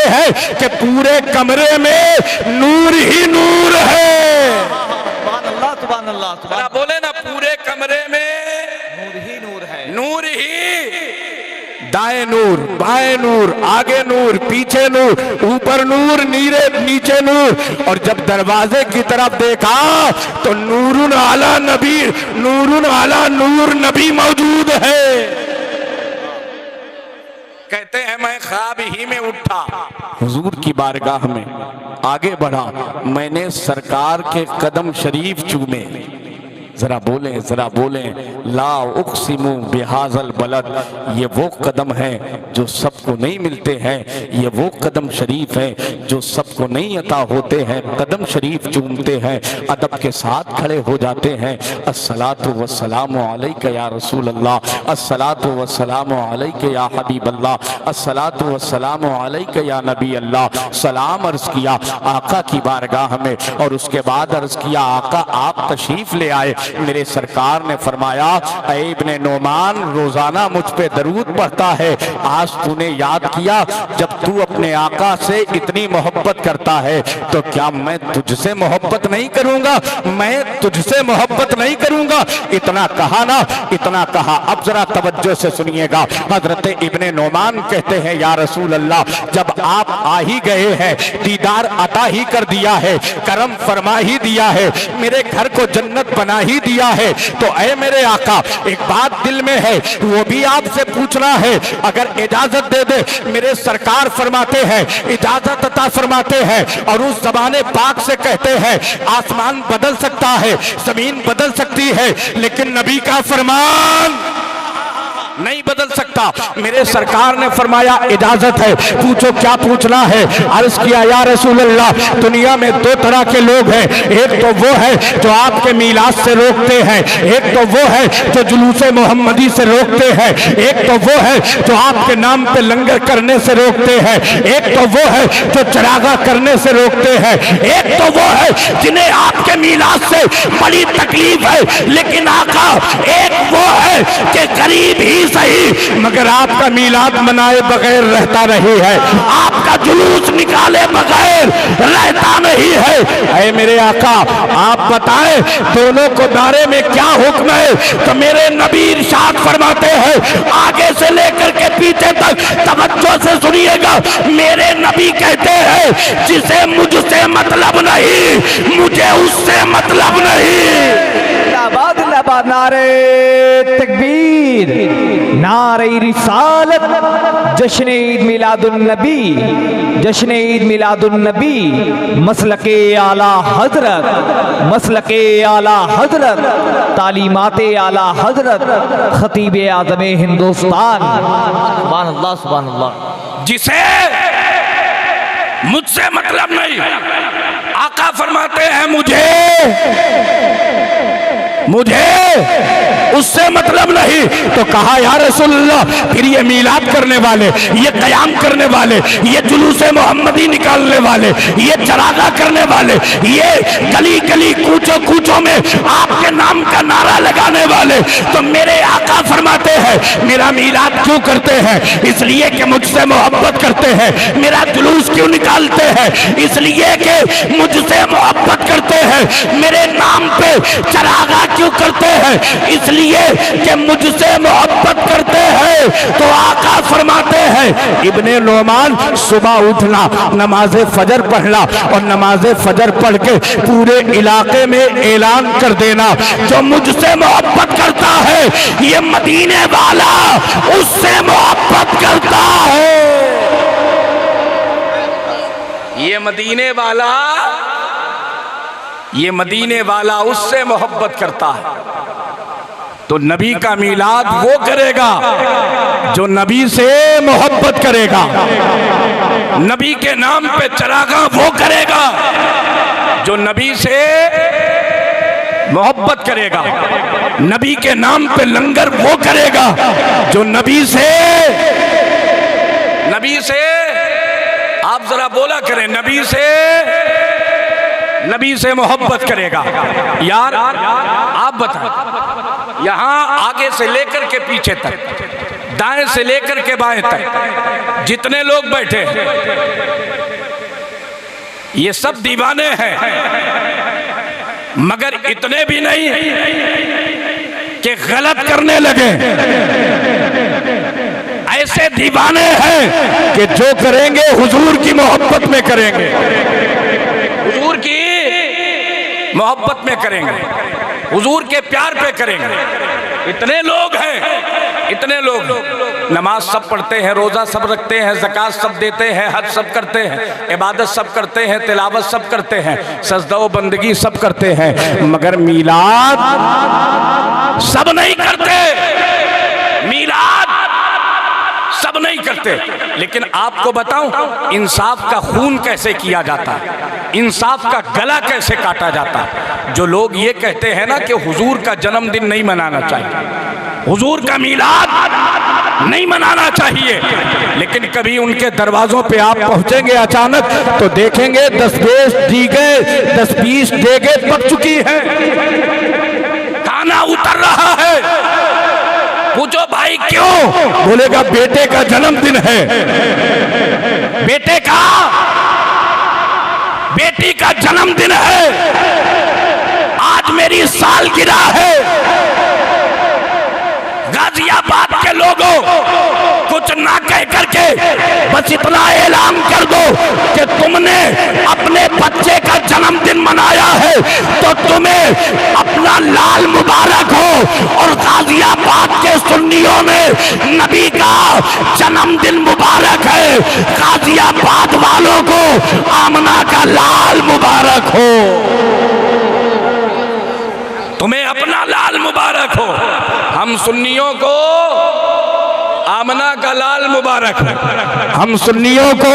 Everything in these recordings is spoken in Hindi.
हैं कि पूरे कमरे में नूर ही नूर है। सुभान अल्लाह, जरा बोले ना, पूरे कमरे में नूर ही नूर है, नूर ही, दाएं नूर, बाएं नूर, आगे नूर, पीछे नूर, ऊपर नूर, नीचे नूर। और जब दरवाजे की तरफ देखा तो नूरुन आला नबी, नूरुन आला नूर नबी मौजूद है। कहते हैं मैं ख्वाब ही में उठा, हुजूर की बारगाह में आगे बढ़ा, मैंने सरकार के कदम शरीफ चूमे। जरा बोलें ला उक़सिमु बिहाज़ल बलद, ये वो कदम हैं जो सबको नहीं मिलते हैं, ये वो कदम शरीफ हैं जो सबको नहीं अता होते हैं। कदम शरीफ चूमते हैं, अदब के साथ खड़े हो जाते हैं। अस्सलातु वस्सलामु अलैका या रसूल अल्लाह, अस्सलातु वस्सलामु अलैका या हबीब अल्लाह, अस्सलातु वस्सलामु अलैका या नबी अल्लाह। सलाम अर्ज किया आका की बारगाह में और उसके बाद अर्ज किया आका आप तशरीफ ले आए। मेरे सरकार ने फरमाया ऐ इब्ने नोमान, रोजाना मुझ पे दरूद पढ़ता है, आज तूने याद किया जब तू अपने आका से इतनी मोहब्बत करता है तो क्या मैं तुझसे मोहब्बत नहीं करूंगा, मैं तुझसे मोहब्बत नहीं करूंगा। इतना कहा ना, इतना कहा। अब जरा तवज्जो से सुनिएगा। हजरत इब्ने नोमान कहते हैं या रसूल अल्लाह, जब आप आ ही गए हैं, दीदार अता ही कर दिया है, करम फरमा ही दिया है, मेरे घर को जन्नत बना ही दिया है, तो ऐ मेरे आका एक बात दिल में है, वो भी आपसे पूछना है, अगर इजाजत दे दे। मेरे सरकार फरमाते हैं, इजाजत अता फरमाते हैं और उस ज़बाने पाक से कहते हैं आसमान बदल सकता है, जमीन बदल सकती है, लेकिन नबी का फरमान नहीं बदल सकता। मेरे सरकार ने फरमाया इजाजत है, पूछो क्या पूछना है। अर्ज किया या रसूल अल्लाह, दुनिया में दो तरह के लोग हैं, एक तो वो है जो आपके मीलाद से रोकते हैं, एक तो वो है जो जुलूसे मोहम्मदी से रोकते हैं, एक तो वो है जो आपके नाम पे लंगर करने से रोकते हैं, एक तो वो है जो चरागा करने से रोकते हैं, एक तो वो है जिन्हें आपके मीलाद से बड़ी तकलीफ है, लेकिन आका एक वो है कि गरीब ही सही मगर आपका मीलाद मनाए बगैर रहता नहीं है, आपका जुलूस निकाले बगैर रहता नहीं है। ऐ मेरे आका आप बताएं दोनों को बारे में क्या हुक्म है। तो मेरे नबी इरशाद फरमाते हैं, आगे से लेकर के पीछे तक तवज्जो से सुनिएगा। मेरे नबी कहते हैं जिसे मुझसे मतलब नहीं मुझे उससे मतलब नहीं। नारे तकबीर, नारे रिसालत, जश्न ईद मिलादुन नबी, जश्न ईद मिलादुन नबी, मसलके आला हजरत, मसलके आला हजरत, तालीमाते आला हजरत, खतीब आज़म हिंदुस्तान। सुभान अल्लाह, सुभान अल्लाह। जिसे मुझसे मतलब नहीं, आका फरमाते हैं मुझे उससे मतलब नहीं। तो कहा या रसूलल्लाह, फिर ये मीलाद करने वाले, ये कयाम करने वाले, ये जुलूसे मोहम्मदी निकालने वाले, ये चरागा करने वाले, ये गली गली कूचों कूचों में आपके नाम का नारा लगाने वाले, तो मेरे आका फरमाते हैं मेरा मीलाद क्यों करते हैं? इसलिए कि मुझसे मोहब्बत करते हैं। मेरा जुलूस क्यों निकालते हैं? इसलिए कि मुझसे मोहब्बत करते हैं। मेरे नाम पे चरागा क्यों करते हैं? इसलिए कि मुझसे मोहब्बत करते हैं। तो आका फरमाते हैं इब्ने नोमान, सुबह उठना, नमाज फजर पढ़ना और नमाज फजर पढ़ के पूरे इलाके में ऐलान कर देना, जो मुझसे मोहब्बत करता है ये मदीने वाला उससे मोहब्बत करता है। ये मदीने वाला उससे मोहब्बत करता है। तो नबी का मीलाद वो करेगा जो नबी से मोहब्बत करेगा, नबी के नाम पे चरागा वो करेगा जो नबी से मोहब्बत करेगा, नबी के नाम पे लंगर वो करेगा जो नबी से आप जरा बोला करें, नबी से मोहब्बत करेगा। यार आप बताएं, यहां आगे से लेकर के पीछे तक दाएं से लेकर के बाएं तक जितने लोग बैठे हैं ये सब दीवाने हैं, मगर इतने भी नहीं कि गलत करने लगे। ऐसे दीवाने हैं कि जो करेंगे हुजूर की मोहब्बत में करेंगे, हुजूर की मोहब्बत में करेंगे, हुजूर के प्यार पे करेंगे। इतने लोग हैं, इतने लोग नमाज सब पढ़ते हैं, रोजा सब रखते हैं, ज़कात सब देते हैं, हज सब करते हैं, इबादत सब करते हैं, तिलावत सब करते हैं, सजदा व बंदगी सब करते हैं, मगर मीलाद सब नहीं करते, मीलाद सब नहीं करते। लेकिन आपको बताऊं इंसाफ का खून कैसे किया जाता है, इंसाफ का गला कैसे काटा जाता है। जो लोग ये कहते हैं ना कि हुजूर का जन्मदिन नहीं मनाना चाहिए, हुजूर का मीलाद नहीं मनाना चाहिए, लेकिन कभी उनके दरवाजों पे आप पहुंचेंगे अचानक तो देखेंगे 10-20 दीगे 10-20 देगे पक चुकी है, खाना उतर रहा है। पूछो भाई क्यों? बोलेगा बेटे का जन्मदिन है, बेटे का बेटी का जन्मदिन है, आज मेरी सालगिरह है। गाजियाबाद के लोगों कुछ ना कह करके बस इतना ऐलान कर दो कि तुमने अपने बच्चे का जन्मदिन मनाया है तो तुम्हें अपना लाल मुबारक हो, और गाजियाबाद के सुन्नियों में नबी का जन्मदिन मुबारक है, गाजियाबाद वालों को आमना का लाल मुबारक हो, तुम्हें अपना लाल मुबारक हो। हम सुन्नियों को आमना का लाल मुबारक हो, हम सुन्नियों को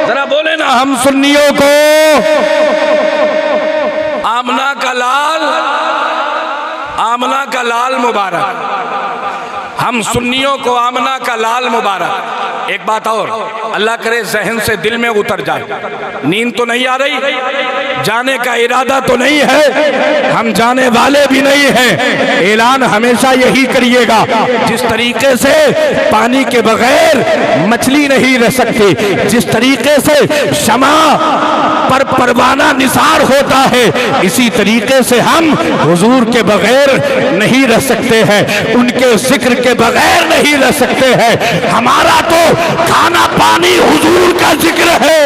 जरा बोले ना, हम सुन्नियों को आमना का लाल मुबारक, हम सुन्नियों को आमना का लाल मुबारक। एक बात और, अल्लाह करे जहन से दिल में उतर जाए, नींद तो नहीं आ रही, जाने का इरादा तो नहीं है, हम जाने वाले भी नहीं हैं। ऐलान हमेशा यही करिएगा, जिस तरीके से पानी के बगैर मछली नहीं रह सकती, जिस तरीके से शमा पर परवाना निसार होता है, इसी तरीके से हम हुजूर के बगैर नहीं रह सकते हैं, उनके जिक्र के बगैर नहीं रह सकते हैं। हमारा तो खाना पानी हुजूर का जिक्र है,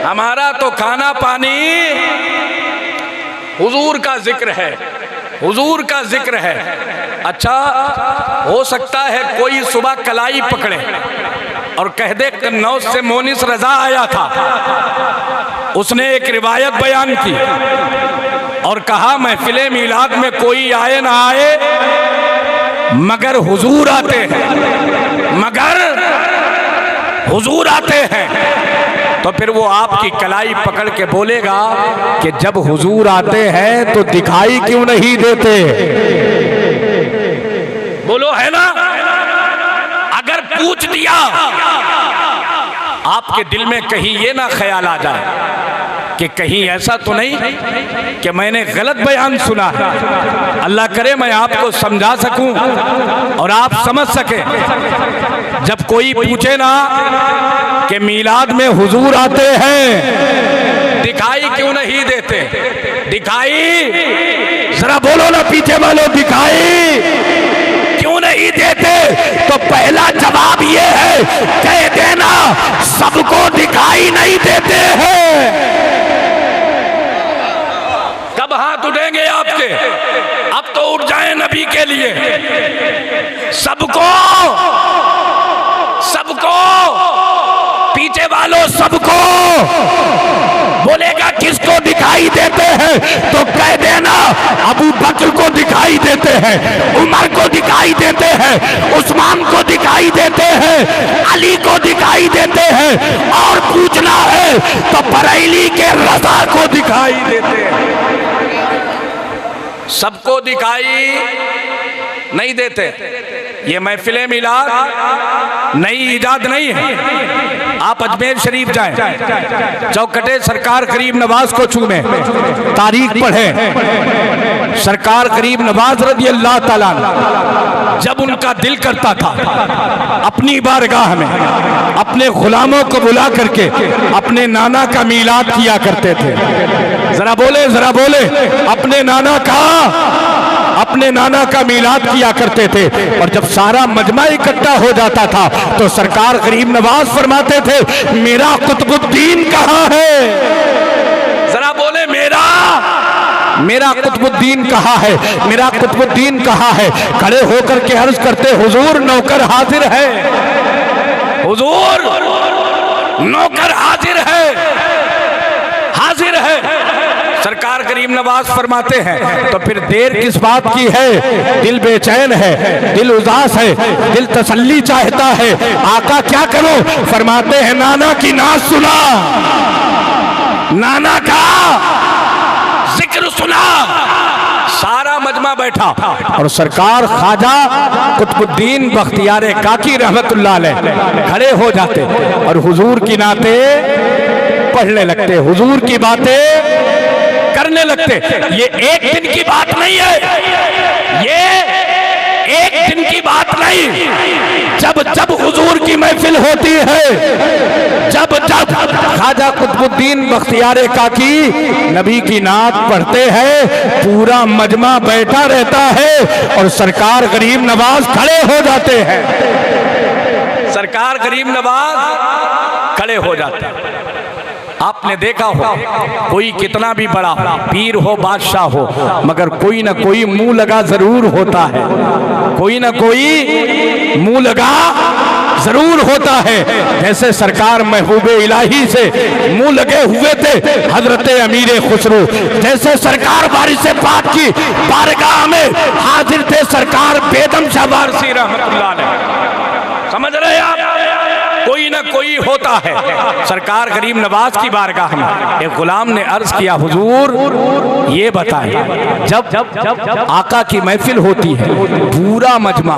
हमारा तो खाना पानी हुजूर का जिक्र है, हुजूर का जिक्र है। अच्छा हो सकता है कोई सुबह कलाई पकड़े और कह दे कन्नौज से मोनिस रजा आया था, उसने एक रिवायत बयान की और कहा महफिले मीलाद में कोई आए ना आए मगर हुजूर आते हैं, मगर हुजूर आते हैं। तो फिर वो आपकी कलाई पकड़ के बोलेगा कि जब हुजूर आते हैं तो दिखाई क्यों नहीं देते? बोलो है ना? अगर पूछ दिया आपके दिल में कहीं ये ना ख्याल आ जाए कि कहीं ऐसा तो नहीं कि मैंने गलत बयान सुना है। अल्लाह करे मैं आपको समझा सकूं और आप समझ सके। जब कोई पूछे ना कि मीलाद में हुजूर आते हैं, दिखाई क्यों नहीं देते? दिखाई जरा बोलो ना पीछे वालों, दिखाई क्यों नहीं देते? तो पहला जवाब ये है, कह देना सबको दिखाई नहीं देते हैं। कब हाथ उठेंगे आपके? अब तो उठ जाए नबी के लिए। सबको, सबको, पीछे वालों सबको। बोलेगा किसको दिखाई देते हैं? तो कह देना अबू बकर को दिखाई देते हैं, उमर को दिखाई देते हैं, उस्मान को दिखाई देते हैं, अली को दिखाई देते हैं, और पूछना है तो बरेली के रजा को दिखाई देते हैं। सबको दिखाई नहीं देते। ये महफिले मिलाद नई इजाद नहीं है, आप अजमेर शरीफ जाएं, चौखटे सरकार गरीब नवाज को छूमें, तारीख पढ़ें। सरकार गरीब नवाज रज़ी अल्लाह ताला जब उनका दिल करता था अपनी बारगाह में अपने गुलामों को बुला करके अपने नाना का मीलाद किया करते थे। जरा बोले अपने नाना का मीलाद किया करते थे। और जब सारा मजमा इकट्ठा हो जाता था तो सरकार गरीब नवाज फरमाते थे, मेरा कुतुबुद्दीन कहाँ है? जरा बोले, मेरा कुतुबुद्दीन कहाँ है? मेरा कुतुबुद्दीन कहाँ है? खड़े होकर के अर्ज करते, हुजूर नौकर हाजिर है, हुजूर नौकर हाजिर है। सरकार गरीब नवाज फरमाते हैं, तो फिर देर किस बात की है? दिल बेचैन है, दिल उदास है, दिल तसल्ली चाहता है। आका क्या करो? फरमाते हैं, नाना की नाज सुना, नाना का जिक्र सुना। सारा मजमा बैठा और सरकार ख्वाजा कुतुबुद्दीन बख्तियार काकी रहमतुल्लाह अलैह खड़े हो जाते और हुजूर की नाते पढ़ने लगते, हुजूर की बातें करने लगते। ये एक दिन की बात नहीं है, ये एक दिन की बात नहीं। जब हुजूर की महफिल होती है, जब ख्वाजा कुतुबुद्दीन बख्तियार काकी नबी की नात पढ़ते हैं, पूरा मजमा बैठा रहता है और सरकार गरीब नवाज खड़े हो जाते हैं। सरकार गरीब नवाज खड़े हो जाते हैं। आपने देखा हो, कोई कितना भी बड़ा पीर हो, बादशाह हो, मगर कोई ना कोई मुंह लगा जरूर होता है, कोई ना कोई मुंह लगा जरूर होता है। जैसे सरकार महबूबे इलाही से मुंह लगे हुए थे हजरत अमीर खुसरो, जैसे सरकार वारिस पाक की बारगाह में हाजिर थे सरकार बेदम शाह वारसी रहमतुल्लाह अलैह। समझ रहे आप? कोई ना कोई होता है। सरकार गरीब नवाज की बारगाह में एक गुलाम ने अर्ज किया, हुजूर ये बताएं, जब आका की महफिल होती है पूरा मजमा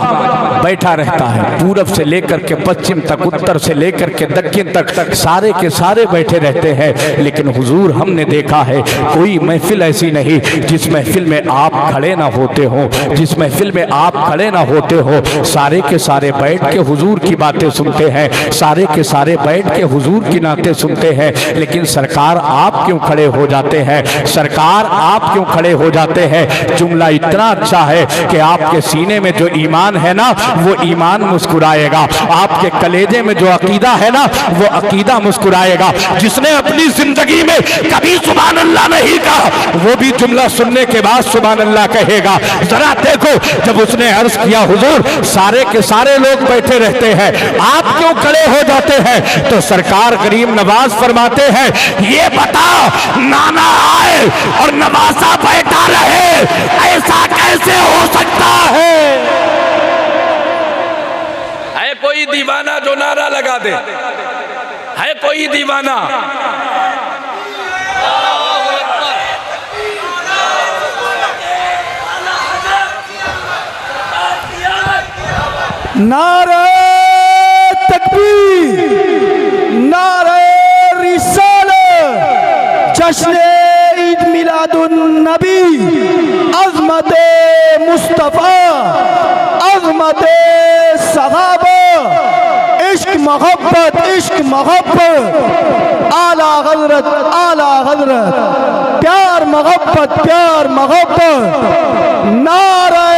बैठा रहता है, पूरब से लेकर के पश्चिम तक, उत्तर से लेकर के दक्षिण तक सारे के सारे बैठे रहते हैं। लेकिन हुजूर हमने देखा है कोई महफिल ऐसी नहीं जिस महफिल में आप खड़े ना होते हो, जिस महफिल में आप खड़े ना होते हो। सारे के सारे बैठ के हुजूर की बातें सुनते हैं, सारे के सारे बैठ के हुजूर की नाते सुनते हैं। लेकिन सरकार आप क्यों खड़े हो जाते हैं? सरकार आप क्यों खड़े हो जाते हैं? जुमला इतना अच्छा है कि आपके सीने में जो ईमान है ना, वो ईमान मुस्कुराएगा। आपके कलेजे में जो अकीदा है ना, वो अकीदा मुस्कुराएगा। जिसने अपनी जिंदगी में कभी सुभान अल्लाह नहीं कहा, वो भी जुमला सुनने के बाद सुभान अल्लाह कहेगा। जरा देखो, जब उसने अर्ज किया, हुजूर सारे के सारे लोग बैठे रहते हैं, आप क्यों खड़े हो जाते हैं? तो सरकार गरीब नवाज फरमाते हैं, ये बता, नाना आए और नवासा बैठा रहे, ऐसा कैसे हो सकता है? है कोई दीवाना जो नारा लगा दे? है कोई दीवाना? नारे तकबीर, नारे रिसालत, जश्न ईद मिलादुन नबी, अज़मत मुस्तफ़ा, अज़मत सहाबा, इश्क मोहब्बत, आला हज़रत, प्यार मोहब्बत, नारे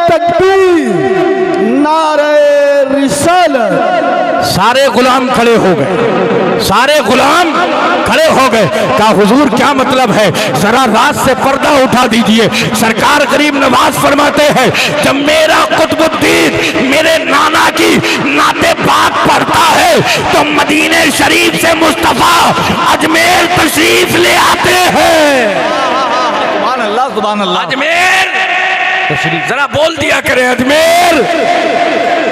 तकबीर, नारे रिसालत। सारे गुलाम खड़े हो गए, सारे गुलाम खड़े हो गए। क्या हुजूर क्या मतलब है? जरा रात से पर्दा उठा दीजिए। सरकार गरीब नवाज फरमाते हैं, जब मेरा कुतुबुद्दीन मेरे नाना की नाते पाक पढ़ता है तो मदीने शरीफ से मुस्तफा अजमेर तशरीफ ले आते हैं। सुभान अल्लाह, सुभान अल्लाह। अजमेर जरा बोल दिया करें अजमेर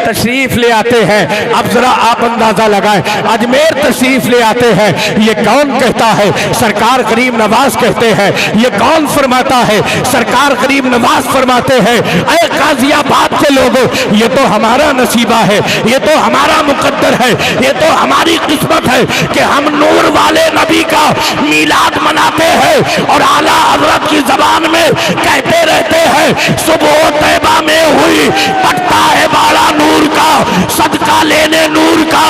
तशरीफ ले आते हैं। अब जरा आप अंदाजा लगाएं, अजमेर तशरीफ ले आते हैं, ये कौन कहता है? सरकार गरीब नवाज कहते हैं। ये कौन फरमाता है? सरकार गरीब नवाज फरमाते हैं। ऐ गाजियाबाद के लोगों, ये तो हमारा नसीबा है, ये तो हमारा मुकद्दर है, ये तो हमारी किस्मत है कि हम नूर वाले नबी का मीलाद मनाते हैं और आला हजरत की जबान में कहते रहते हैं सुबह तैबा में हुई पटता है बाड़ा नूर का, सदका लेने नूर का,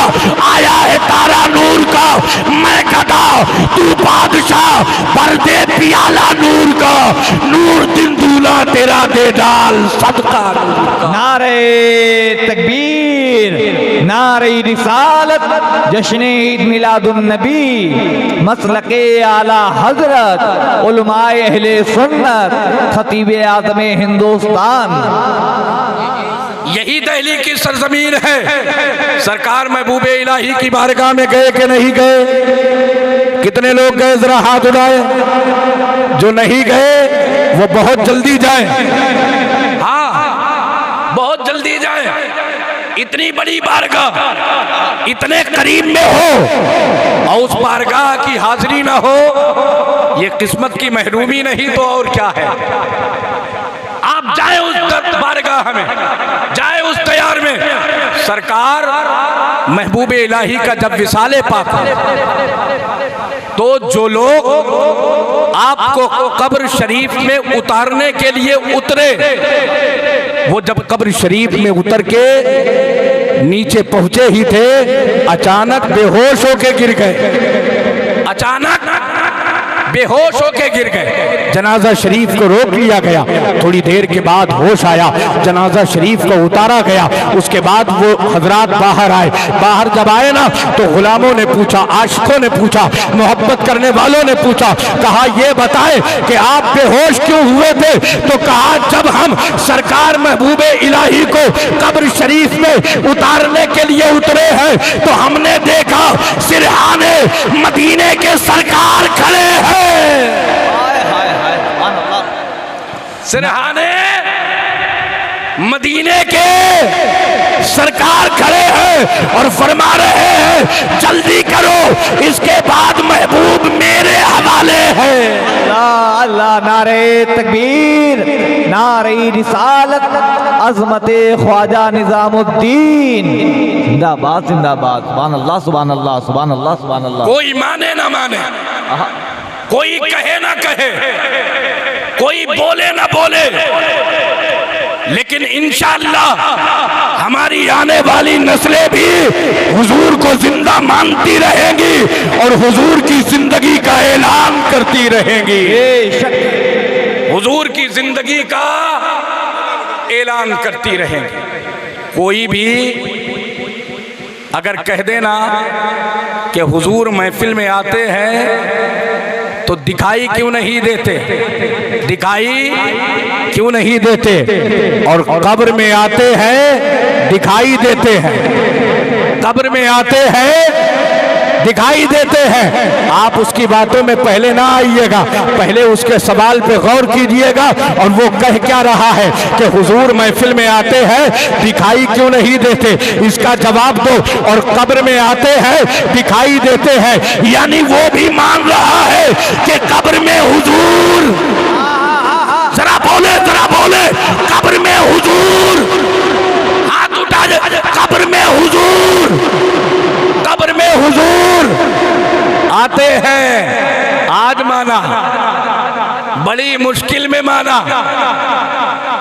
आया है तारा नूर का, मैं गदा तू बादशाह, भर दे पियाला नूर का, नूर दिन दूल्हा तेरा दे डाल सदका नूर का। नारे तकबीर, नारे रिसालत, जश्न ईद मिलादुन नबी, मसलके आला हजरत, उलमाए अहले सुन्नत, खतीब आज़म हिंदुस्तान। यही दिल्ली की सरजमीन है। सरकार महबूब इलाही की बारगाह में गए कि नहीं गए? कितने लोग गए? जरा हाथ उठाए। जो नहीं गए वो बहुत जल्दी जाए। हाँ, बहुत जल्दी जाए। इतनी बड़ी बारगाह इतने करीब में हो और उस बारगाह की हाजिरी ना हो, ये किस्मत की महरूमी नहीं तो और क्या है? आप जाए उस बारगाह में, जाए उस तैयार में। सरकार महबूब इलाही का जब विसाले पाक तो जो लोग आपको कब्र शरीफ में उतारने के लिए उतरे, वो जब कब्र शरीफ में उतर के नीचे पहुंचे ही थे, अचानक बेहोश होके गिर गए। अचानक बेहोश होके गिर गए। जनाजा शरीफ को रोक लिया गया। थोड़ी देर के बाद होश आया, जनाजा शरीफ को उतारा गया। उसके बाद वो हजरात बाहर आए। बाहर जब आए ना तो गुलामों ने पूछा, आशिकों ने पूछा, मोहब्बत करने वालों ने पूछा, कहा ये बताएं कि आप बेहोश क्यों हुए थे? तो कहा जब हम सरकार महबूबे इलाही को कब्र शरीफ में उतारने के लिए उतरे हैं तो हमने देखा सिरहाने मदीने के सरकार खड़े हैं। सिरहाने मदीने के सरकार खड़े हैं और फरमा रहे हैं जल्दी करो, इसके बाद महबूब मेरे हवाले है। अल्लाह अल्लाह, नारे तकबीर, नारे रिसालत, अजमते ख्वाजा निजामुद्दीन जिंदाबाद जिंदाबाद। सुभान अल्लाह सुभान अल्लाह सुभान अल्लाह सुभान अल्लाह। कोई माने ना माने, कोई कहे ना कहे, कोई बोले ना बोले, लेकिन इंशाअल्लाह हमारी आने वाली नस्लें भी हुजूर को जिंदा मानती रहेंगी और हुजूर की जिंदगी का ऐलान करती रहेंगी। हुजूर की जिंदगी का ऐलान करती रहेंगी। कोई भी अगर कह देना कि हुजूर महफिल में आते हैं तो दिखाई क्यों नहीं देते, दिखाई क्यों नहीं देते, और कब्र में आते हैं दिखाई देते हैं, कब्र में आते हैं दिखाई देते हैं। आप उसकी बातों में पहले ना आइएगा, पहले उसके सवाल पे गौर कीजिएगा और वो कह क्या रहा है कि हुजूर महफिल में आते हैं दिखाई क्यों नहीं देते, इसका जवाब दो। और कब्र में आते हैं दिखाई देते हैं, यानी वो भी मान रहा है कि कब्र में हुजूर, जरा बोले कब्र में हुजूर, हाथ उठा दे, कब्र में हुजूर, कब्र में हुजूर आते हैं। आज माना, बड़ी मुश्किल में माना,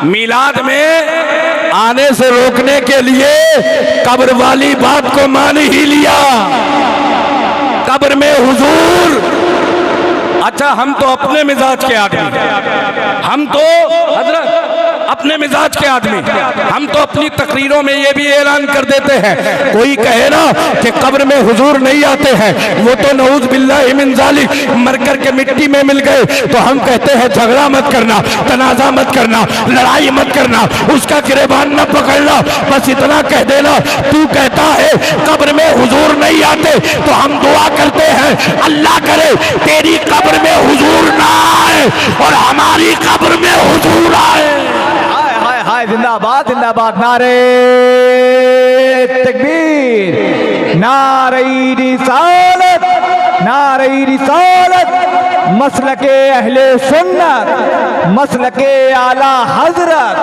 मिलाद में आने से रोकने के लिए कब्र वाली बात को मान ही लिया। कब्र में हुजूर, अच्छा हम तो अपने मिजाज के आदमी, हम तो हजरत अपने मिजाज के आदमी, हम तो अपनी तकरीरों में ये भी ऐलान कर देते हैं, कोई कहे ना कि कब्र में हुजूर नहीं आते हैं, वो तो नऊज बिल्लाहि मिन जालिक मर कर के मिट्टी में मिल गए, तो हम कहते हैं झगड़ा मत करना, तनाजा मत करना, लड़ाई मत करना, उसका गिरेबान न पकड़ना, बस इतना कह देना। तू कहता है कब्र में हुजूर नहीं आते, तो हम दुआ करते हैं अल्लाह करे तेरी कब्र में हुजूर ना आए और हमारी कब्र में हुजूर आए। हाय जिंदाबाद जिंदाबाद। नारे तकबीर, नारे रिसालत, नारे रिसालत, मसलके अहले सुन्नत, मसलके आला हजरत।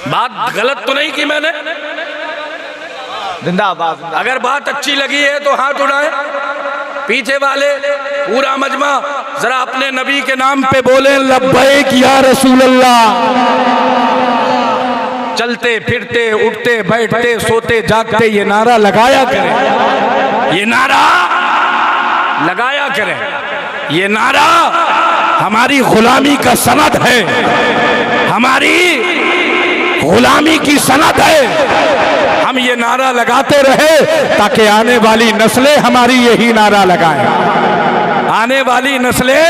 बात गलत तो नहीं की मैंने? जिंदाबाद। अगर बात अच्छी लगी है तो हाथ उठाएं। पीछे वाले पूरा मजमा जरा अपने नबी के नाम पे बोले लब्बैक या रसूल अल्लाह। चलते फिरते उठते बैठते सोते जागते ये नारा लगाया करें, ये नारा लगाया करें। ये नारा हमारी गुलामी का सनद है, हमारी गुलामी की सनद है। हम ये नारा लगाते रहे ताकि आने वाली नस्लें हमारी यही नारा लगाएं, आने वाली नस्लें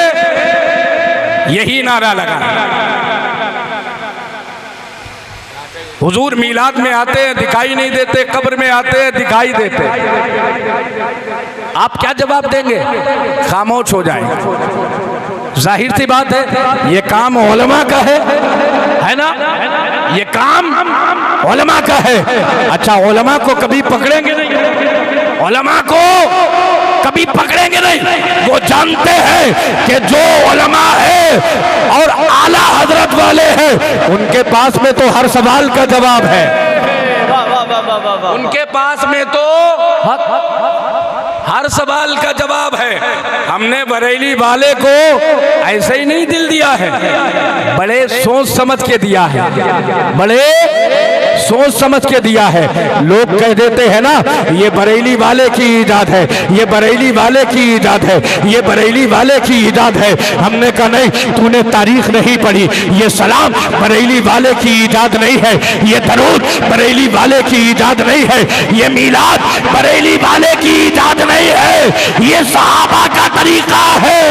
यही नारा लगाएं। हुजूर मीलाद में आते हैं दिखाई नहीं देते, कब्र में आते हैं दिखाई देते। आप क्या जवाब देंगे? खामोश हो जाएं। जाहिर सी बात है ये काम उलमा का है ना, ये काम उलमा का है। अच्छा उलमा को कभी पकड़ेंगे नहीं, उलमा को कभी पकड़ेंगे नहीं। वो जानते हैं कि जो उलमा है और आला हजरत वाले हैं उनके पास में तो हर सवाल का जवाब है, उनके पास में तो हर सवाल का जवाब है। हमने बरेली वाले को ऐसे ही नहीं दिल दिया है, बड़े सोच समझ के दिया है, बड़े सोच समझ के दिया है। लोग कह देते हैं ना ये बरेली वाले की इजाद है, ये बरेली वाले की इजाद है, ये बरेली वाले की इजाद है। हमने कहा नहीं, तूने तारीख नहीं पढ़ी। ये सलाम बरेली वाले की इजाद नहीं है, ये दरूद बरेली वाले की इजाद नहीं है, ये मीलाद बरेली वाले की इजाद नहीं है, ये सहाबा का तरीका है।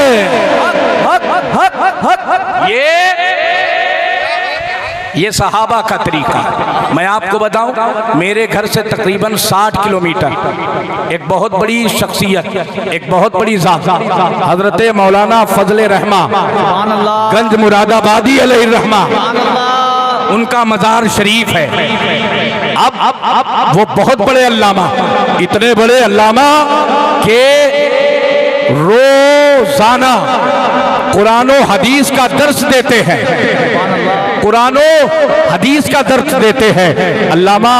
ये सहाबा का तरीका। मैं आपको बताऊं, मेरे घर से तकरीबन 60 किलोमीटर एक बहुत बड़ी शख्सियत, एक बहुत बड़ी जात हजरत मौलाना फजले रहमा गंज मुरादाबादी अलैहि रहमा, उनका मज़ार शरीफ है। अब वो बहुत बड़े अल्लामा, इतने बड़े अल्लामा के रोजाना कुरान और हदीस का दर्स देते हैं, कुरान और हदीस का दर्स देते हैं अल्लामा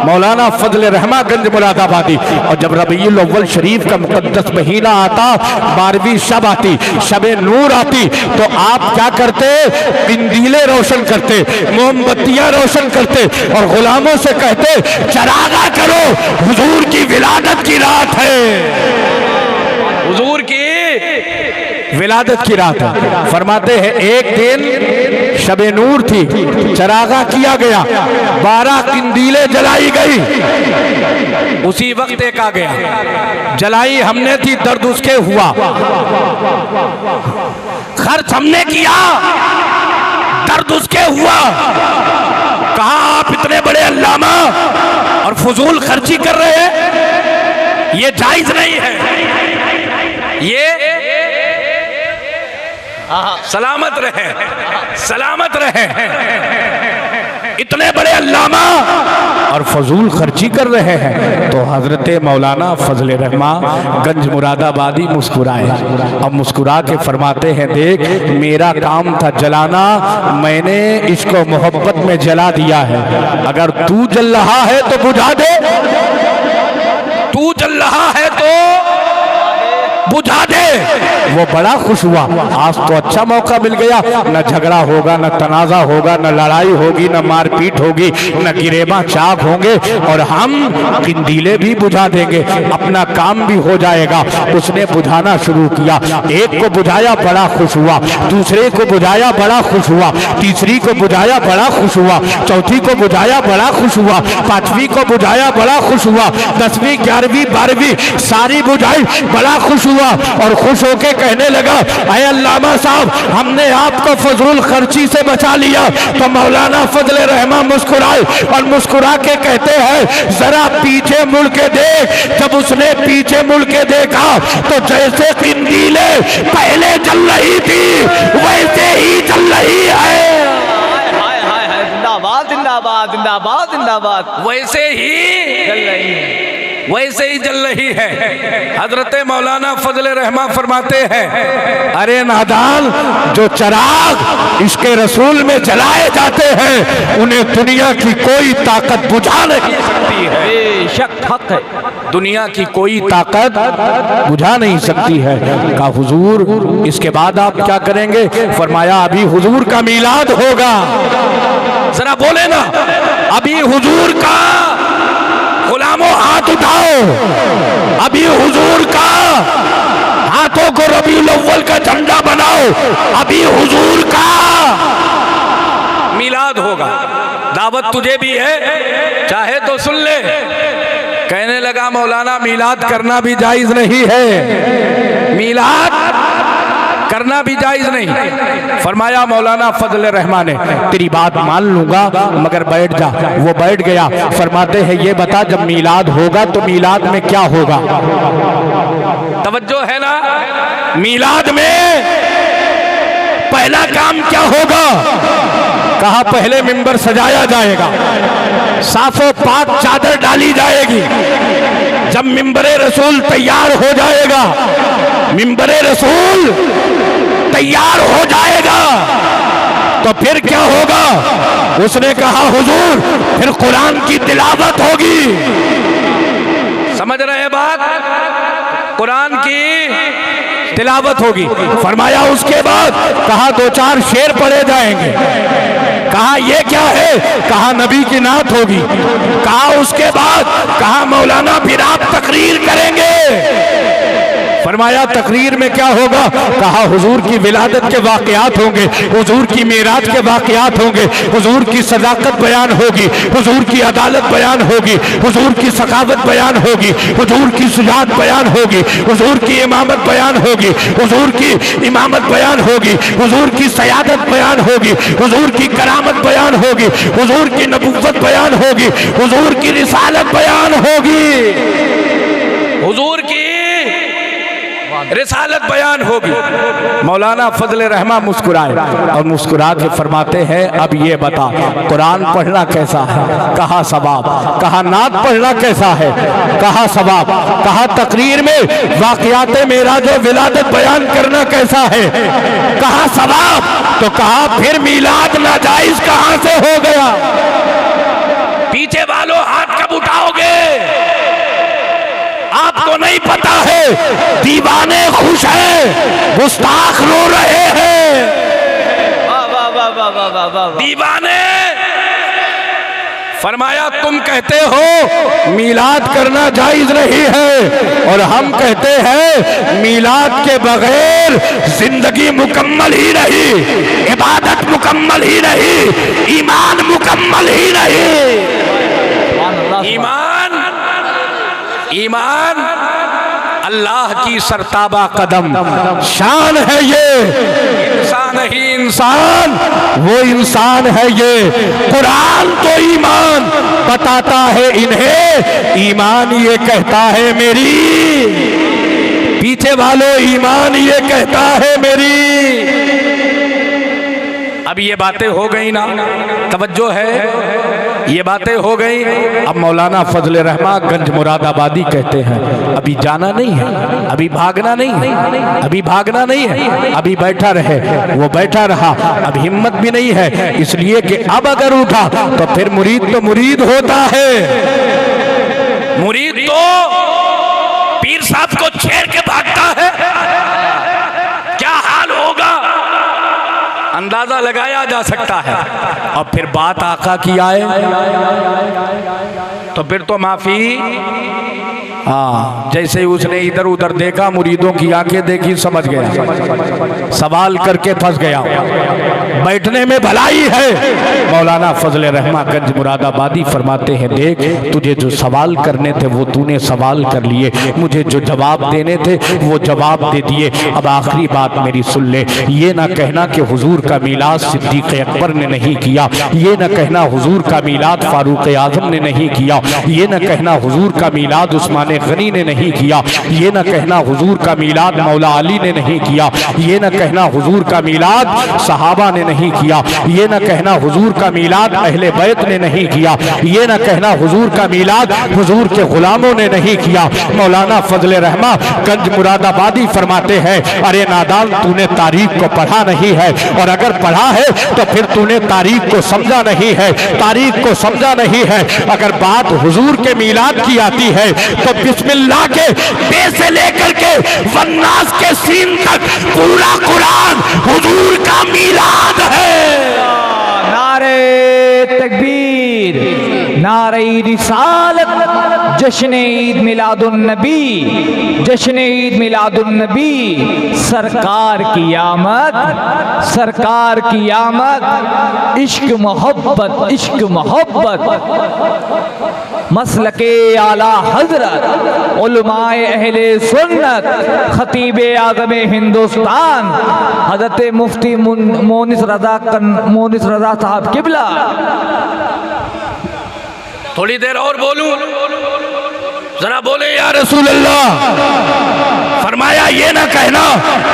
मौलाना फजले रहमा गंज मुरादाबादी। और जब रबीउल अव्वल शरीफ का मुकद्दस महीना आता, 12वीं शब आती, शबे नूर आती, तो आप क्या करते? कंदीले रोशन करते, मोमबत्तियां रोशन करते और गुलामों से कहते चरागा करो, हुजूर की विलादत की रात है, हुजूर की विलादत की रात है। फरमाते हैं एक दिन शबे नूर थी, चरागा किया गया, 12 कंदीले जलाई गई। उसी वक्त एक आ गया, जलाई हमने थी, दर्द उसके हुआ, खर्च हमने किया, दर्द उसके हुआ। कहा आप इतने बड़े अल्लामा और फजूल खर्ची कर रहे हैं, ये जायज नहीं है, ये सलामत रहे, सलामत रहे। इतने बड़े अल्लामा और फजूल खर्ची कर रहे हैं। तो हजरत मौलाना फजले रहमा गंज मुरादाबादी मुस्कुराए, अब मुस्कुरा के फरमाते हैं देख मेरा काम था जलाना, मैंने इसको मोहब्बत में जला दिया है, अगर तू जल रहा है तो बुझा दे, तू जल रहा है तो बुझा दे। वो बड़ा खुश हुआ, आज तो अच्छा मौका मिल गया, न झगड़ा होगा, न तनाजा होगा, न लड़ाई होगी, न मारपीट होगी, न गिरेबा चाक होंगे और हम कंदीले भी बुझा देंगे, अपना काम भी हो जाएगा। उसने बुझाना शुरू किया, एक को बुझाया बड़ा खुश हुआ, दूसरे को बुझाया बड़ा खुश हुआ, तीसरी को बुझाया बड़ा खुश हुआ, चौथी को बुझाया बड़ा खुश हुआ, पांचवी को बुझाया बड़ा खुश हुआ, 10वीं 11वीं 12वीं सारी बुझाई, बड़ा खुश हुआ। हुआ और खुश होके कहने लगा, अरे अल्लामा साहब, हमने आपको फजूल खर्ची से बचा लिया। तो मौलाना फजल रहमान मुस्कुराए और मुस्कुरा के कहते हैं, जरा पीछे मुड़ के देख। जब उसने पीछे मुड़ के देखा तो जैसे कंदीलें पहले जल रही थी वैसे ही जल रही है। हाय हाय हाय, जिंदाबाद जिंदाबाद जिंदाबाद जिंदाबाद। वैसे ही चल रही है, वैसे ही जल रही है। हजरत मौलाना फजल रहमान फरमाते हैं, अरे नादान, जो चराग इसके रसूल में जलाए जाते हैं उन्हें दुनिया की कोई ताकत बुझा नहीं सकती है। बेशक हक है। दुनिया की कोई ताकत बुझा नहीं सकती है। कहा हुजूर, इसके बाद आप क्या करेंगे? फरमाया, अभी हुजूर का मीलाद होगा। जरा बोले ना, अभी हुजूर का, गुलामों हाथ उठाओ, अभी हुजूर का, हाथों को रबीउल अव्वल का झंडा बनाओ, अभी हुजूर का मीलाद होगा। दावत तुझे भी है, चाहे तो सुन ले। कहने लगा, मौलाना मीलाद करना भी जायज नहीं है, मीलाद करना भी जायज नहीं। फरमाया मौलाना फजल रहमान ने, तेरी बात मान लूंगा मगर बैठ जा। वो बैठ गया। फरमाते हैं, ये बता, जब मीलाद होगा तो मीलाद में क्या होगा? तवज्जो है ना? मीलाद में पहला काम क्या होगा? कहा, पहले मिंबर सजाया जाएगा, साफो पाक चादर डाली जाएगी। जब मिंबरे रसूल तैयार हो जाएगा, मिंबरे रसूल तैयार हो जाएगा तो फिर क्या होगा? उसने कहा, हुजूर, फिर कुरान की तिलावत होगी। समझ रहे हैं बात? कुरान की तिलावत होगी। फरमाया, उसके बाद कहा, दो चार शेर पढ़े जाएंगे। कहा, ये क्या है? कहा, नबी की नात होगी। कहा, उसके बाद कहा, मौलाना फिर आप तकरीर करेंगे। फरमाया, तकरीर में क्या होगा? कहा, हुजूर की विलादत के वाकयात होंगे, हुजूर की मेराज के वाकयात होंगे, हुजूर की सदाकत बयान होगी, हुजूर की अदालत बयान होगी, हुजूर की सखावत बयान होगी, हुजूर की सुजात बयान होगी, हुजूर की इमामत बयान होगी, हुजूर की इमामत बयान होगी, हुजूर की सयादत बयान होगी, हुजूर की करामत बयान होगी, हुजूर की नबुव्वत बयान होगी, हुजूर की रिसालत बयान होगी, हुजूर की रिसालत बयान होगी। मौलाना फजल रहमान मुस्कुराए और मुस्कुरा के फरमाते हैं, अब ये बता, कुरान पढ़ना कैसा है? कहा, सवाब। कहा, नात पढ़ना कैसा है? कहा, सवाब। कहा, तकरीर में वाकयात मेराज और विलादत बयान करना कैसा है? कहा, सवाब। तो कहा, फिर मीलाद नाजायज कहां से हो गया? पीछे वालों हाथ कब उठाओगे? आपको नहीं पता है, दीवाने खुश हैं, गुस्ताख रो रहे हैं। दीवाने। फरमाया, तुम कहते हो मीलाद करना जायज नहीं है और हम कहते हैं मीलाद के बगैर जिंदगी मुकम्मल ही नहीं, इबादत मुकम्मल ही नहीं, ईमान मुकम्मल ही नहीं। ईमान अल्लाह की सरताबा कदम शान है। ये इंसान ही इंसान, वो इंसान है। ये कुरान तो ईमान बताता है इन्हें, ईमान ये कहता है मेरी, पीछे वालों ईमान ये कहता है मेरी। अब ये बातें हो गई ना, तवज्जो है, ये बातें हो गई। अब मौलाना फजल रहमान गंज मुरादाबादी कहते हैं, अभी जाना नहीं है, अभी भागना नहीं है, अभी भागना नहीं है, अभी बैठा रहे। वो बैठा रहा, अब हिम्मत भी नहीं है, इसलिए कि अब अगर उठा तो फिर मुरीद तो मुरीद होता है, मुरीद तो पीर साहब को छेड़ के भागता है। क्या हाल होगा अंदाजा लगाया जा सकता है। और फिर बात आका की आए तो फिर तो माफी। हाँ, जैसे ही उसने इधर उधर देखा, मुरीदों की आंखें देखी, समझ गया, सवाल करके फंस गया। बैठने में भलाई है। मौलाना फजले रहमा गंज मुरादाबादी फरमाते हैं, देख तुझे जो सवाल करने थे वो तूने सवाल कर लिए, मुझे जो जवाब देने थे वो जवाब दे दिए। अब आखिरी बात मेरी सुन ले, ये ना कहना कि हुजूर का मीलाद सिद्दीक अकबर ने नहीं किया, ये ना कहना हुजूर का मीलाद फारूक आजम ने नहीं किया, ये ना कहना हुजूर का मीलाद उस्मान गनी ने नहीं किया, ये ना कहना हुजूर का मीलाद मौला अली ने नहीं किया, ये ना कहना हुजूर का मीलाद सहाबा ने नहीं किया, ये ना कहना हुजूर का मीलाद अहले बैत ने नहीं किया, ये ना कहना हुजूर का मीलाद हुजूर के गुलामों ने नहीं किया। मौलाना फजले रहमा गंज मुरादाबादी फरमाते हैं, अरे नादान तूने तारीख को पढ़ा नहीं है, और अगर पढ़ा है तो फिर तूने तारीख को समझा नहीं है, तारीख को समझा नहीं है। अगर बात हुजूर के मीलाद की आती है तो बिस्मिल्लाह के बे से लेकर के वन्नास के सीन तक पूरा कुरान हुजूर का मीलाद है। नारे तकबीर, नारे रिसालत, जश्न ईद मिलादुन्नबी, जश्न ईद मिलादुन्नबी। सरकार की आमद, सरकार की आमद, इश्क मोहब्बत, इश्क मोहब्बत। मसलके आला हजरत, उलमाए अहले सुन्नत, खतीबे आज़म हिंदुस्तान हजरत मुफ्ती मोनिस रजा साहब किबला। थोड़ी देर और बोलूं, जरा बोले या रसूल अल्लाह। फरमाया ये ना कहना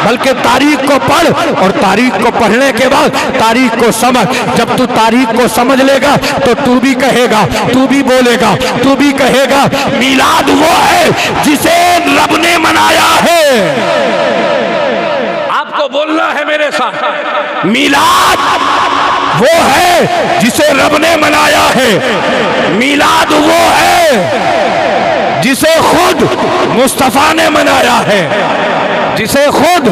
बल्कि तारीख को पढ़, और तारीख को पढ़ने के बाद तारीख को समझ। जब तू तारीख को समझ लेगा तो तू भी कहेगा, तू भी बोलेगा, तू भी कहेगा मीलाद वो है जिसे रब ने मनाया है। आपको बोलना है मेरे साथ, मीलाद वो है जिसे रब ने मनाया है, मीलाद वो है जिसे खुद मुस्तफा ने मनाया है, जिसे खुद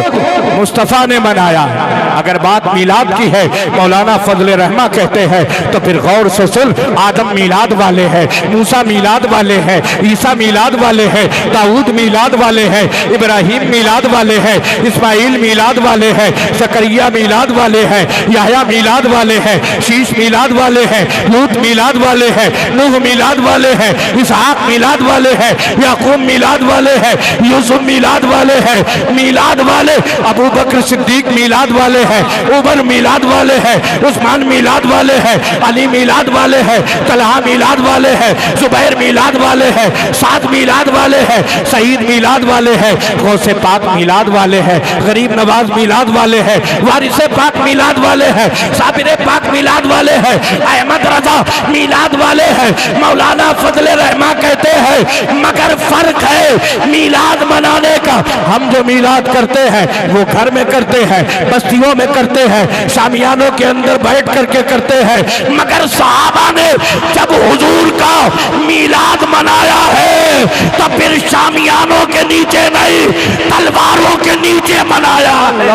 मुस्तफा ने मनाया है। अगर बात मीलाद की है, मौलाना फजले रहमा कहते हैं तो फिर गौर से सुन। आदम मीलाद वाले हैं, मूसा मीलाद वाले हैं, ईसा मीलाद वाले हैं, दाऊद मीलाद वाले हैं, इब्राहिम मीलाद वाले हैं, इस्माइल मीलाद वाले हैं, सकरिया मीलाद वाले हैं, याह्या मीलाद वाले हैं, शीश मीलाद वाले हैं, लूत मीलाद वाले हैं, नूह मीलाद वाले हैं, इसहाक मीलाद वाले हैं, याकूब मीलाद वाले हैं, यूसुफ मीलाद वाले हैं, मीलाद वाले अबू बकर सिद्दीक मीलाद वाले हैं, उमर मीलाद वाले हैं, उस्मान मीलाद वाले हैं, अली मीलाद वाले हैं, तलहा मीलाद वाले हैं, जुबैर मीलाद वाले हैं, साद मीलाद वाले हैं, सईद मीलाद वाले हैं, गौसे पाक मीलाद वाले हैं, गरीब नवाज मीलाद वाले हैं, वारिसे पाक मीलाद वाले हैं, साबिरे पाक मीलाद वाले हैं, अहमद रजा मीलाद वाले हैं। मौलाना फजले रहमा कहते हैं मगर फर्क है मीलाद मनाने का। हम जो मीलाद करते हैं वो घर में करते हैं, बस्तियों में करते हैं, शामियानों के अंदर बैठ करके करते हैं, मगर सहाबा ने जब हुजूर का मीलाद मनाया है तो फिर शामियानों के नीचे नहीं, तलवारों के नीचे मनाया है।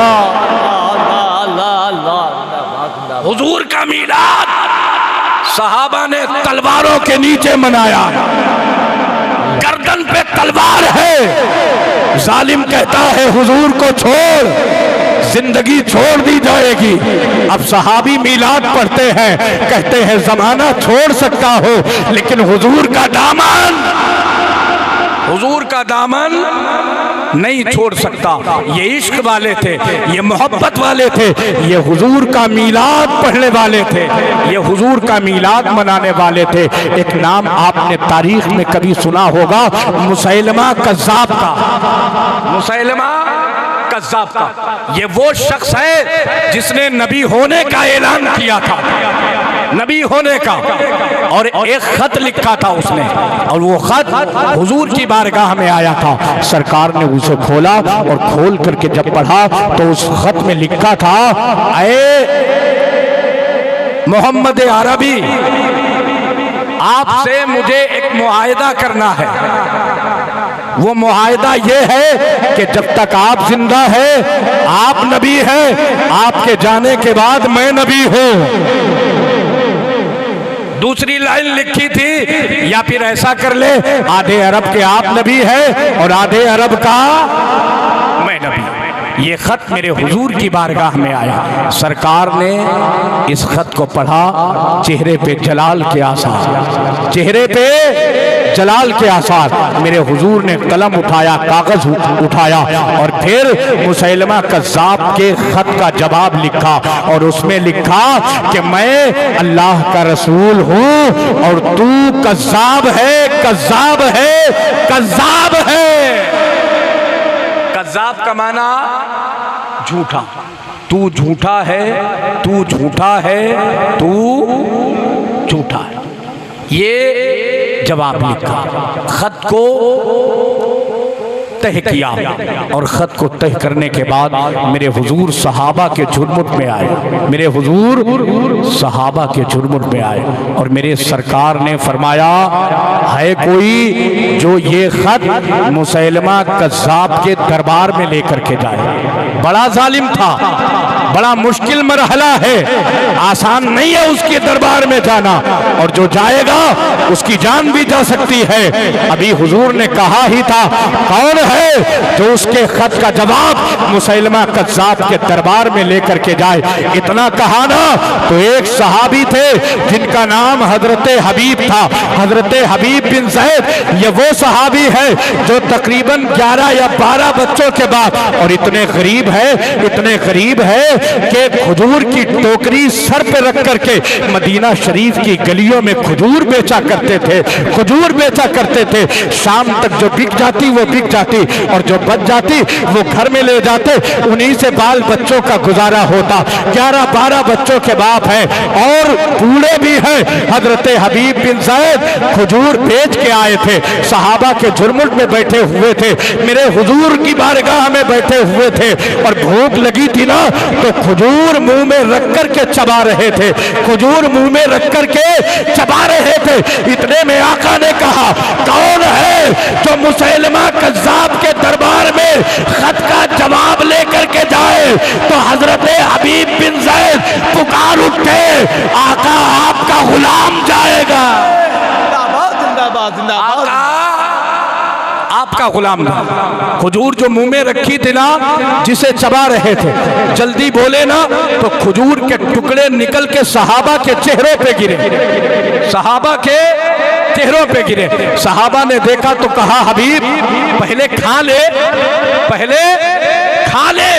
हुजूर का मीलाद सहाबा ने तलवारों के नीचे मनाया, गर्दन पे तलवार है। जालिम कहता है हुजूर को छोड़, जिंदगी छोड़ दी जाएगी। अब सहाबी मीलाद पढ़ते हैं, कहते हैं जमाना छोड़ सकता हो लेकिन हुजूर का दामन, हुजूर का दामन नहीं छोड़ सकता। ये इश्क वाले थे, ये मोहब्बत वाले थे, ये हुजूर का मीलाद पढ़ने वाले थे, ये हुजूर का मीलाद मनाने वाले थे। एक नाम आपने तारीख में कभी सुना होगा, मुसैलमा कज़्ज़ाब का। मुसैलमा कज़्ज़ाब का ये वो शख्स है जिसने नबी होने का ऐलान किया था, नबी होने का, और एक खत लिखा था उसने, और वो खत हुजूर की बारगाह में आया था। सरकार ने उसे खोला और खोल करके जब पढ़ा तो उस खत में लिखा था, ऐ मोहम्मद अरबी, आपसे मुझे एक मुआहिदा करना है। वो मुआहिदा ये है कि जब तक आप जिंदा है आप नबी हैं, आपके जाने के बाद मैं नबी हूं। दूसरी लाइन लिखी थी, या फिर ऐसा कर ले, आधे अरब के आप नबी हैं और आधे अरब का मैं नबी। ये खत मेरे हुजूर की बारगाह में आया। सरकार ने इस खत को पढ़ा, चेहरे पे जलाल के आसार, चेहरे पे जलाल के आसार। मेरे हुजूर ने कलम उठाया, कागज उठाया और फिर मुसैलमा कज़्ज़ाब के खत का जवाब लिखा और उसमें लिखा कि मैं अल्लाह का रसूल हूं और तू कज़्ज़ाब है, कज़्ज़ाब है, कज़्ज़ाब है। कज़्ज़ाब का माना झूठा। तू झूठा है, तू झूठा है, तू झूठा है। ये जवाब लिखा, खत को तह किया और खत को तह करने के बाद मेरे हुजूर सहाबा के झुरमुट में आए, मेरे हुजूर सहाबा के झुरमुट में आए और मेरे सरकार ने फरमाया, है कोई जो ये खत मुसैलमा कज़्ज़ाब के दरबार में लेकर के जाए। बड़ा जालिम था, बड़ा मुश्किल मरहला है, आसान नहीं है उसके दरबार में जाना और जो जाएगा उसकी जान भी जा सकती है। अभी हुजूर ने कहा ही था, कौन है जो उसके खत का जवाब मुसैलमा कज़्ज़ाब के दरबार में लेकर के जाए। इतना कहा ना तो एक सहाबी थे जिनका नाम हजरत हबीब था, हजरत हबीब बिन ज़ैद। ये वो सहाबी है जो तकरीबन 11 या 12 बच्चों के बाद, और इतने गरीब है, इतने गरीब है कि खजूर की टोकरी सर पे रख करके मदीना शरीफ की गलियों में खजूर बेचा करते थे, खजूर बेचा करते थे। शाम तक जो बिक जाती वो बिक जाती और जो बच जाती वो घर में ले जाते, उन्हीं से बाल बच्चों का गुजारा होता। 11-12 बच्चों के बाप है और बूढ़े भी हैं। हजरत हबीब बिन ज़ैद खजूर बेच के आए थे, सहाबा के झुरमुट में बैठे हुए थे, मेरे हुजूर की बारगाह में बैठे हुए थे और भूख लगी थी ना तो खजूर मुंह में रख करके चबा रहे थे, खजूर मुंह में रख करके चबा रहे थे। इतने में आका ने कहा, कौन है जो मुसैलमा कज़्ज़ाब के दरबार में खत का जवाब लेकर के जाए। तो हजरत हबीब बिन ज़ैद पुकार उठे, आका आपका गुलाम जाएगा। जिंदाबाद जिंदाबाद जिंदाबाद। आपका गुलाम ना, खजूर जो मुंह में रखी थी ना, जिसे चबा रहे थे, जल्दी बोले ना तो खजूर के टुकड़े निकल के सहाबा के चेहरों पे गिरे, सहाबा के चेहरों पे गिरे। सहाबा ने देखा तो कहा, हबीब पहले खा ले, पहले खा ले,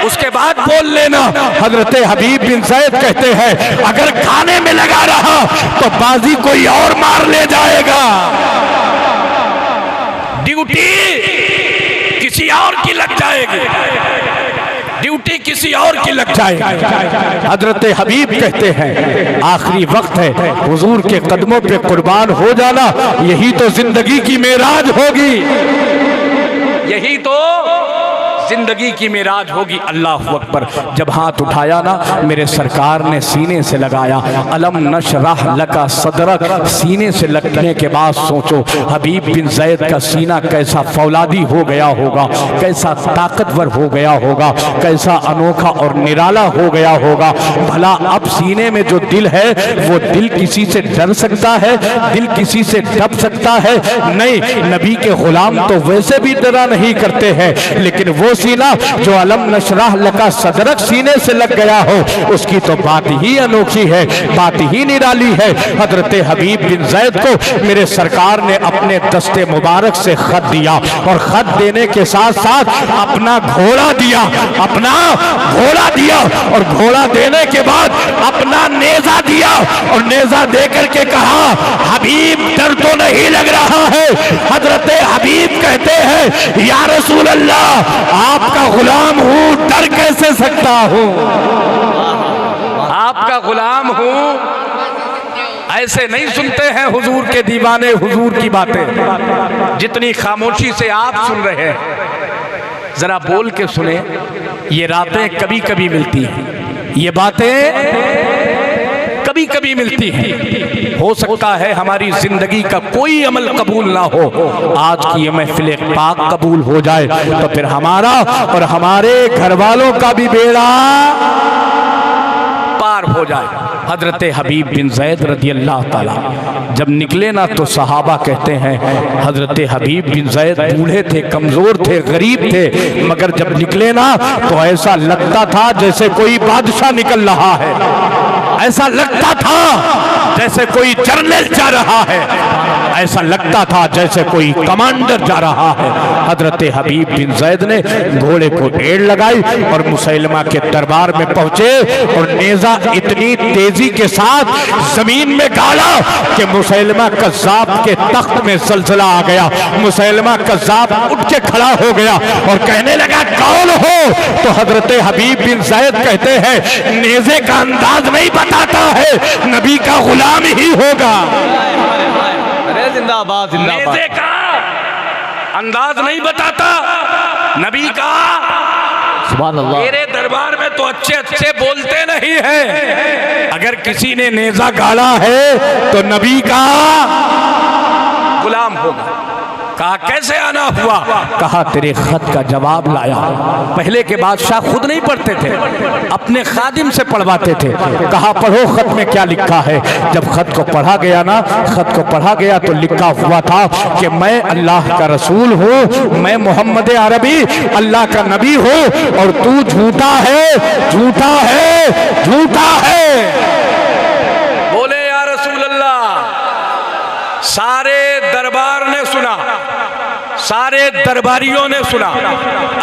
उसके बाद बोल लेना। हजरत हबीब बिन ज़ैद कहते हैं, अगर खाने में लगा रहा तो बाजी कोई और मार ले जाएगा, ड्यूटी किसी और की लग जाएगी, ड्यूटी किसी और की लग जाएगी। हजरत हबीब कहते हैं, आखिरी वक्त है, हुजूर के कदमों पे कुर्बान हो जाना, यही तो जिंदगी की मेराज होगी, यही तो जिंदगी की मेराज होगी। अल्लाह अकबर। जब हाथ उठाया ना मेरे सरकार ने सीने से लगाया, अलम नशरह लका सदरक, सीने से लगने के बाद सोचो हबीब बिन ज़ैद का सीना कैसा फौलादी हो गया होगा, कैसा ताकतवर हो गया होगा, कैसा अनोखा और निराला हो गया होगा। भला अब सीने में जो दिल है वो दिल किसी से डर सकता है, दिल किसी से दब सकता है? नहीं, नबी के गुलाम तो वैसे भी डरा नहीं करते हैं, लेकिन वो सीना जो अलम नशरह लका सदरक सीने से लग गया हो, उसकी तो बात ही अनोखी है, बात ही निराली है। हजरत हबीब बिन ज़ैद को मेरे सरकार ने अपने दस्ते मुबारक से खत दिया और खत देने के साथ साथ अपना घोड़ा दिया, अपना घोड़ा दिया और घोड़ा देने के बाद अपना नेजा दिया और नेजा देकर के कहा, हबीब डर तो नहीं लग रहा है? हजरत हबीब कहते हैं, या रसूल अल्लाह आपका गुलाम हूं, डर कैसे सकता हूं? आपका गुलाम हूं। ऐसे नहीं सुनते हैं हुजूर के दीवाने हुजूर की बातें, जितनी खामोशी से आप सुन रहे हैं। जरा बोल के सुने, ये रातें कभी कभी मिलती हैं, ये बातें कभी कभी मिलती हैं। हो सकता है हमारी जिंदगी का कोई अमल कबूल ना हो, आज की ये महफिल पाक कबूल हो जाए तो फिर हमारा और हमारे घर वालों का भी बेड़ा पार हो जाए। हजरत हबीब बिन ज़ैद रदी अल्लाह ताला जब निकले ना तो सहाबा कहते हैं हजरत हबीब बिन ज़ैद बूढ़े थे, कमजोर थे, गरीब थे, मगर जब निकले ना तो ऐसा लगता था जैसे कोई बादशाह निकल रहा है, ऐसा लगता था जैसे कोई जर्नल जा रहा है, ऐसा लगता था जैसे कोई कमांडर जा रहा है। हजरत हबीब बिन ज़ैद ने घोड़े को एड़ लगाई और मुसैलमा के दरबार में पहुंचे और नेजा इतनी तेजी के साथ जमीन में गाड़ा कि मुसैलमा कज़्ज़ाब के तख्त में ज़लज़ला आ गया। मुसैलमा कज़्ज़ाब उठ के खड़ा हो गया और कहने लगा कौन हो? तो हजरत हबीब बिन ज़ैद कहते हैं नेज़े का अंदाज नहीं बताता है, नबी का गुलाम ही होगा। अरे जिंदाबाद जिंदाबाद। नेज़े का अंदाज नहीं बताता, नबी का। सुभान अल्लाह। मेरे दरबार में तो अच्छे अच्छे बोलते नहीं है, अगर किसी ने नेज़ा गाड़ा है तो नबी का गुलाम होगा। कहा कैसे आना हुआ? कहा तेरे खत का जवाब लाया। पहले के बादशाह खुद नहीं पढ़ते थे, अपने खादिम से पढ़वाते थे। कहा पढ़ो खत में क्या लिखा है। जब खत को पढ़ा गया ना, खत को पढ़ा गया तो लिखा हुआ था कि मैं अल्लाह का रसूल हूँ, मैं मोहम्मद अरबी अल्लाह का नबी हूँ और तू झूठा है, झूठा है, झूठा है। बोले या रसूल अल्लाह। सारे दरबार ने सुना, सारे दरबारियों ने सुना।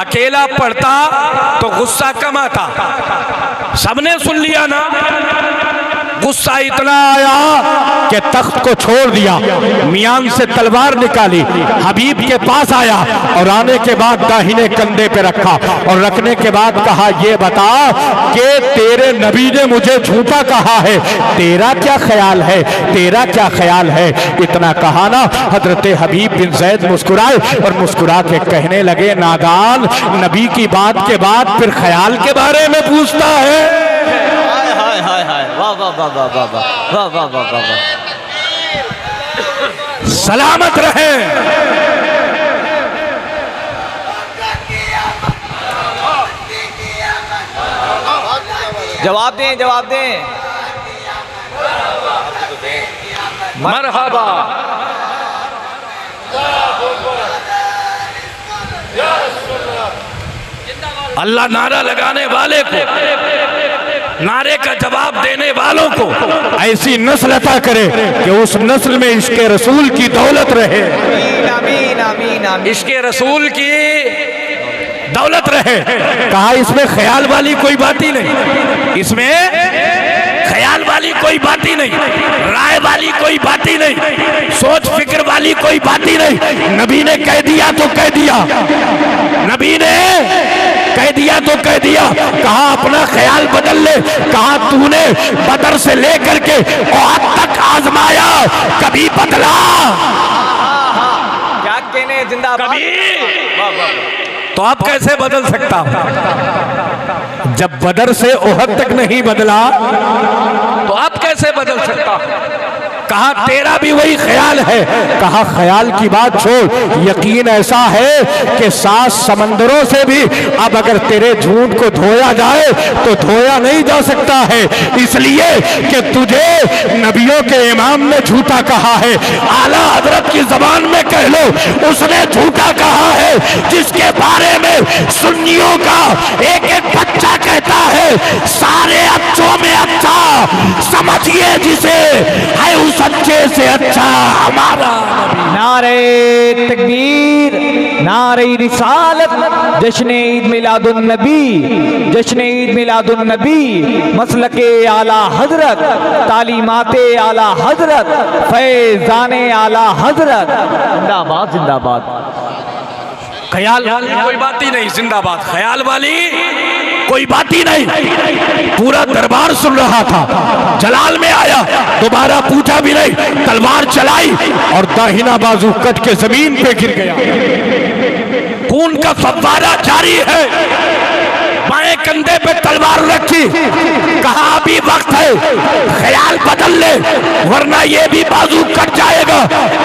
अकेला पढ़ता तो गुस्सा कम आता, सबने सुन लिया ना। गुस्सा इतना आया कि तख्त को छोड़ दिया, मियान से तलवार निकाली, हबीब के पास आया और आने के बाद दाहिने कंधे पे रखा और रखने के बाद कहा ये बता कि तेरे नबी ने मुझे झूठा कहा है, तेरा क्या ख्याल है, तेरा क्या ख्याल है। इतना कहा ना, हजरत हबीब बिन ज़ैद मुस्कुराए और मुस्कुरा के कहने लगे नादान, नबी की बात के बाद फिर ख्याल के बारे में पूछता है। हाय हाय हाय, वाह वाह वाह वाह वाह वाह वाह वाह वाह वाह। सलामत रहे। जवाब दें, जवाब दें। मरहबा। अल्लाह नारा लगाने वाले को, नारे का जवाब देने वालों को ऐसी नस्ल अता करे कि उस नस्ल में इसके रसूल की दौलत रहे, आमीन आमीन आमीन। इसके रसूल की दौलत रहे। कहा इसमें ख्याल वाली कोई बात ही नहीं, इसमें ख्याल वाली कोई बात ही नहीं, राय वाली कोई बात ही नहीं, सोच फिक्र वाली कोई बात ही नहीं। नबी ने कह दिया तो कह दिया, नबी ने कह दिया तो कह दिया। कहा अपना ख्याल बदल ले। कहा तूने बदर से लेकर के औहद तक आजमाया, कभी बदला? क्या कहने जिंदाबाद। कभी तो आप कैसे बदल सकता हूं? जब बदर से ओहद तक नहीं बदला तो आप कैसे बदल सकता? कहा तेरा भी वही ख्याल है। कहा ख्याल की बात छोड़, यकीन ऐसा है कि 7 समंदरों से भी अब अगर तेरे झूठ को धोया जाए तो धोया नहीं जा सकता है, इसलिए कि तुझे नबियों के इमाम ने झूठा कहा है। आला हजरत की जबान में कह लो, उसने झूठा कहा है जिसके बारे में सुन्नियों का एक एक बच्चा कहता है सारे अच्छों में अच्छा, समझिए जिसे है उस अच्छे से अच्छा हमारा नबी। नारे तकबीर, नारे रिसालत, जश्न ईद मिलादुन नबी, जश्न ईद मिलादुन नबी, मसलके आला हजरत, तालीमाते आला हजरत, फैजाने आला हजरत। जिंदाबाद जिंदाबाद। ख्याल वाली कोई बात ही नहीं, जिंदाबाद। ख्याल वाली कोई बात ही नहीं। पूरा दरबार सुन रहा था, जलाल में आया, दोबारा पूछा भी नहीं, तलवार चलाई और दाहिना बाजू कट के जमीन पे गिर गया। खून का फव्वारा जारी है। बाएं कंधे पे तलवार रखी, कहा अभी वक्त है, ख्याल बदल ले वरना ये भी बाजू कट जाएगा,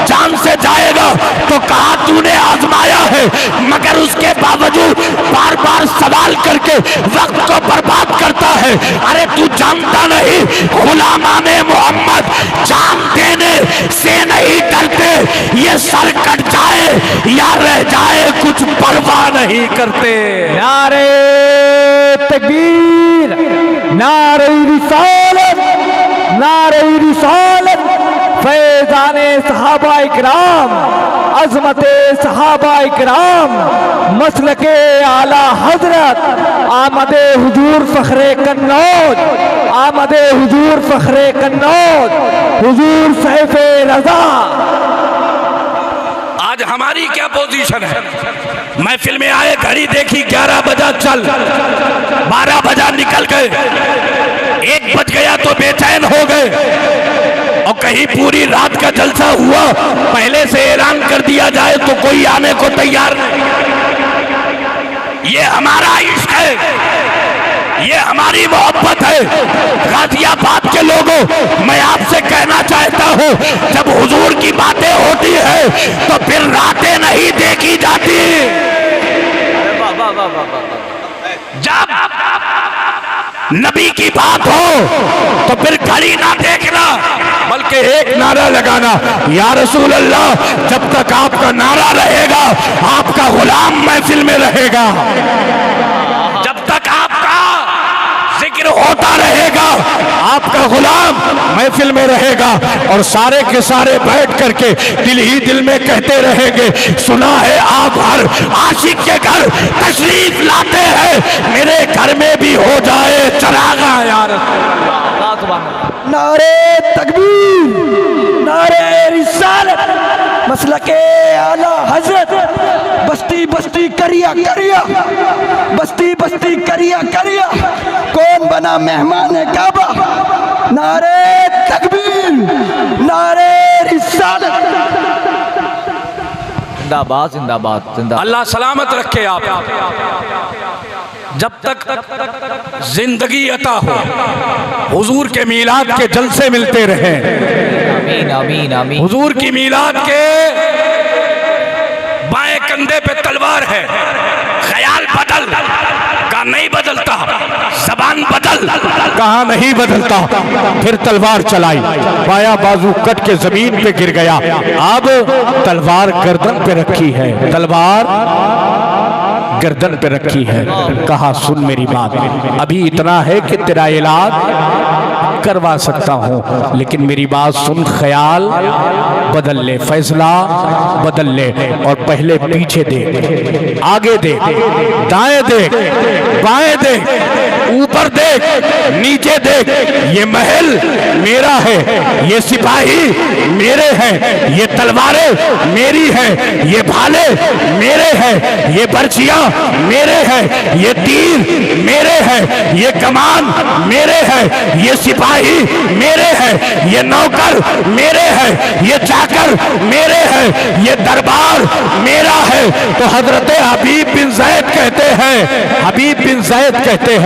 जान से जाएगा। अल्लाह, तो कहा तूने आजमाया है, मगर उसके बावजूद बार बार सवाल करके वक्त को बर्बाद करता है। अरे तू जानता नहीं, गुलामाने मोहम्मद जान देने से नहीं डरते, ये सर कट जाए या रह जाए कुछ परवाह नहीं करते। नारे तकबीर, नारे रिसालत, नारे रिसालत, फैज़ाने सहाबा इकराम, अज़मते सहाबा इकराम, मसलके आला हजरत, आमदे हुजूर फखरे कन्नौज, आमदे हुजूर फखरे कन्नौज, हुजूर सैफे रजा। आज हमारी क्या पोजीशन है? महफिल में आए, घड़ी देखी 11 बजा चल, 12 बजा निकल गए, 1 बज गया तो बेचैन हो गए, और कहीं पूरी रात का जलसा हुआ, पहले से ऐलान कर दिया जाए तो कोई आने को तैयार नहीं। ये हमारा इश्क है, ये हमारी मोहब्बत है। गाजियाबाद के लोगों, मैं आपसे कहना चाहता हूँ, जब हुजूर की बातें होती है तो फिर रातें नहीं देखी जाती। जब नबी की बात हो तो फिर घड़ी ना देखना, बल्कि एक नारा लगाना, या रसूल अल्लाह, जब तक आपका नारा रहेगा आपका गुलाम महफिल में रहेगा। जब तक आपका जिक्र होता रहेगा आपका गुलाम महफिल में रहेगा, और सारे के सारे बैठ करके दिल ही दिल में कहते रहेंगे, सुना है आप हर आशिक के घर तशरीफ लाते हैं, मेरे घर में भी हो जाए चरागा यार। नारे तकबीर, नारे रिसालत, मसलके आला हजरत, बस्ती बस्ती करिया करिया, बस्ती बस्ती करिया करिया, कौन बना मेहमान काबा। नारे तकबीर, नारे रिसालत। जिंदाबाद जिंदाबाद जिंदाबाद। अल्लाह सलामत रखे आप, जब तक जिंदगी अता हो हुजूर के मीलाद के जलसे मिलते रहे। आमीन आमीन आमीन। हुजूर की मीलाद के बाएं कंधे पे तलवार है, ख्याल बदल का नहीं बदलता, जबान बदल कहा नहीं बदलता, फिर तलवार चलाई, बाया बाजू कट के जमीन पे गिर गया, अब तलवार गर्दन पे रखी है, तलवार गर्दन पे रखी है। कहा सुन मेरी बात, अभी इतना है कि तेरा इलाज करवा सकता हूं, लेकिन मेरी बात सुन, ख्याल बदल ले, फैसला बदल ले, और पहले पीछे देख, आगे देख, दाएं देख, बाएं देख, ऊपर देख, नीचे देख, ये महल मेरा है, ये सिपाही मेरे हैं, ये तलवारें मेरी हैं, ये भाले मेरे हैं, ये बर्छियां मेरे हैं, ये तीर मेरे हैं, ये कमान मेरे हैं, ये सिपाही मेरे हैं, ये नौकर मेरे हैं, ये चाकर मेरे हैं, ये दरबार मेरा है। तो हजरत हबीब बिन ज़ैद कहते हैं, हबीब बिन ज़ैद कहते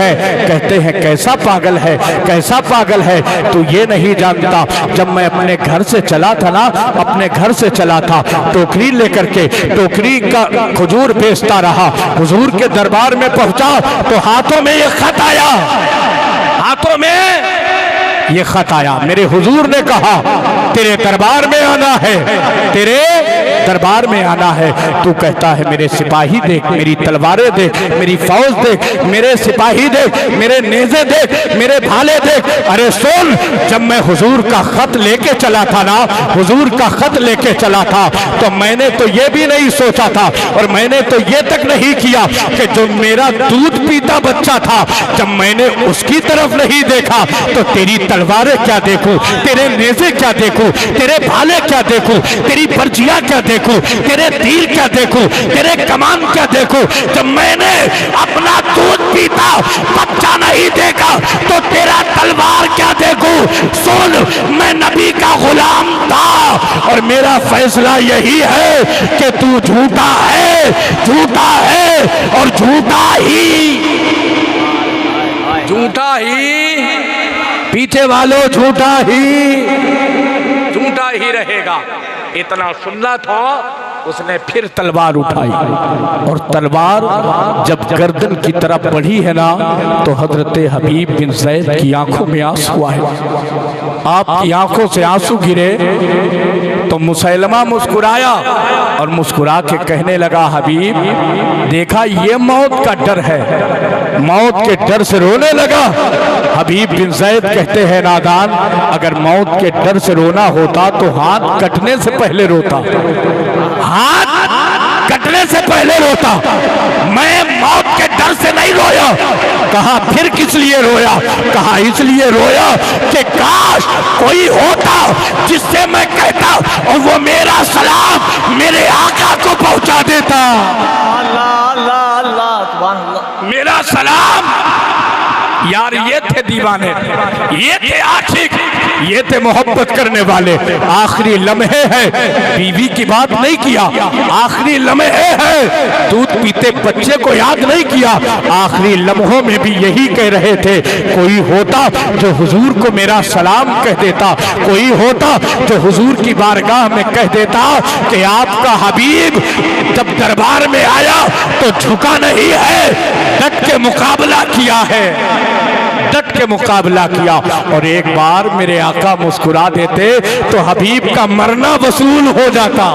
हैं कैसा पागल है, कैसा पागल है, तू ये नहीं जानता, जब मैं अपने घर से चला था ना, अपने घर से चला था, टोकरी लेकर के, टोकरी का खजूर बेचता रहा, हुजूर के दरबार में पहुंचा तो हाथों में ये खत आया, हाथों में ये खत आया, मेरे हुजूर ने कहा तेरे दरबार में आना है, तेरे दरबार में आना है। तू कहता है मेरे सिपाही देख, मेरी तलवारें देख, मेरी फौज देख, मेरे सिपाही देख, मेरे नेज़े देख, मेरे भाले देख। अरे सुन, जब मैं हुजूर का खत लेके चला था ना, हुजूर का खत लेके चला था, तो मैंने तो ये भी नहीं सोचा था, और मैंने तो ये तक नहीं किया कि जो मेरा दूध पीता बच्चा था, जब मैंने उसकी तरफ नहीं देखा तो तेरी तलवारें क्या देखूं, तेरे नेज़े क्या देखूं, तेरे भाले क्या देखूं, तेरी पर्चियां क्या देखूं, तेरे तीर क्या देखूं, तेरे कमान क्या देखूं। जब मैंने अपना दूध पीता बच्चा नहीं देखा तो तेरा तलवार क्या देखूं। सुन, मैं नबी का गुलाम था, और मेरा फैसला यही है कि तू झूठा है, झूठा है, और झूठा ही, झूठा ही, पीछे वालों झूठा ही, झूठा ही रहेगा। इतना सुनना था, उसने फिर तलवार उठाई और तलवार जब गर्दन की तरफ बढ़ी है ना, तो हजरत हबीब बिन ज़ैद की आंखों में आंसू आए। आपकी आंखों से आंसू गिरे तो मुसैलमा मुस्कुराया और मुस्कुरा के कहने लगा, हबीब देखा ये मौत का डर है, मौत के डर से रोने लगा। हबीब बिन ज़ैद कहते हैं, नादान, अगर मौत के डर से रोना होता तो हाथ कटने से पहले रोता, हाथ कटने से पहले रोता। मैं मौत के डर से नहीं रोया। कहा फिर किस लिए रोया? कहा इसलिए रोया कि काश कोई होता जिससे मैं कहता और वो मेरा सलाम मेरे आका को पहुंचा देता। अल्लाह अल्लाह अल्लाह सुभान अल्लाह। मेरा सलाम। यार ये थे दीवाने, ये थे आशिक, ये थे मोहब्बत करने वाले। आखिरी लम्हे हैं, बीवी की बात नहीं किया, आखिरी लम्हे हैं, दूध पीते बच्चे को याद नहीं किया, आखिरी लम्हों में भी यही कह रहे थे, कोई होता जो हुजूर को मेरा सलाम कह देता, कोई होता जो हुजूर की बारगाह में कह देता कि आपका हबीब जब दरबार में आया तो झुका नहीं है, डट के मुकाबला किया है, डट के मुकाबला किया। और एक बार मेरे आका मुस्कुरा देते तो हबीब का मरना वसूल हो जाता।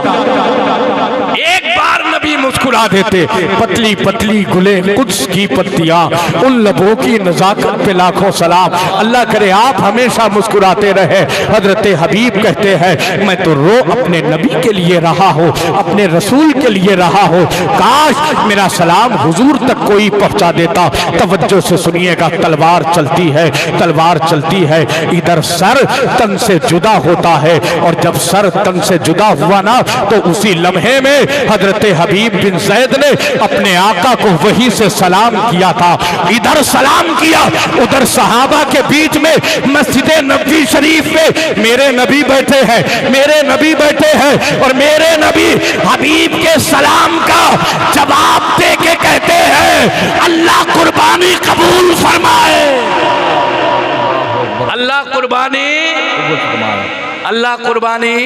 एक बार नबी मुस्कुरा देते, पतली पतली गुले कुद्स की पत्तियां, उन लबों की नजाकत पे लाखों सलाम। अल्लाह करे आप हमेशा मुस्कुराते रहे। हजरत हबीब कहते हैं, मैं तो रो अपने नबी के लिए रहा हो, अपने रसूल के लिए रहा हो, काश मेरा सलाम हुजूर तक कोई पहुंचा देता। तवज्जो से सुनिएगा, तलवार चलती है, तलवार चलती है, इधर सर तन से जुदा होता है, और जब सर तन से जुदा हुआ ना तो उसी लम्हे में हजरत हबीब बिन ज़ैद ने अपने आका को वहीं से सलाम किया था। इधर सलाम किया, उधर सहाबा के बीच में मस्जिद नबवी शरीफ में मेरे नबी बैठे हैं, मेरे नबी बैठे हैं, और मेरे नबी हबीब के सलाम का जवाब दे के कहते हैं, अल्लाह कुर्बानी कबूल फरमाए, अल्लाह कुर्बानी, अल्लाह कुर्बानी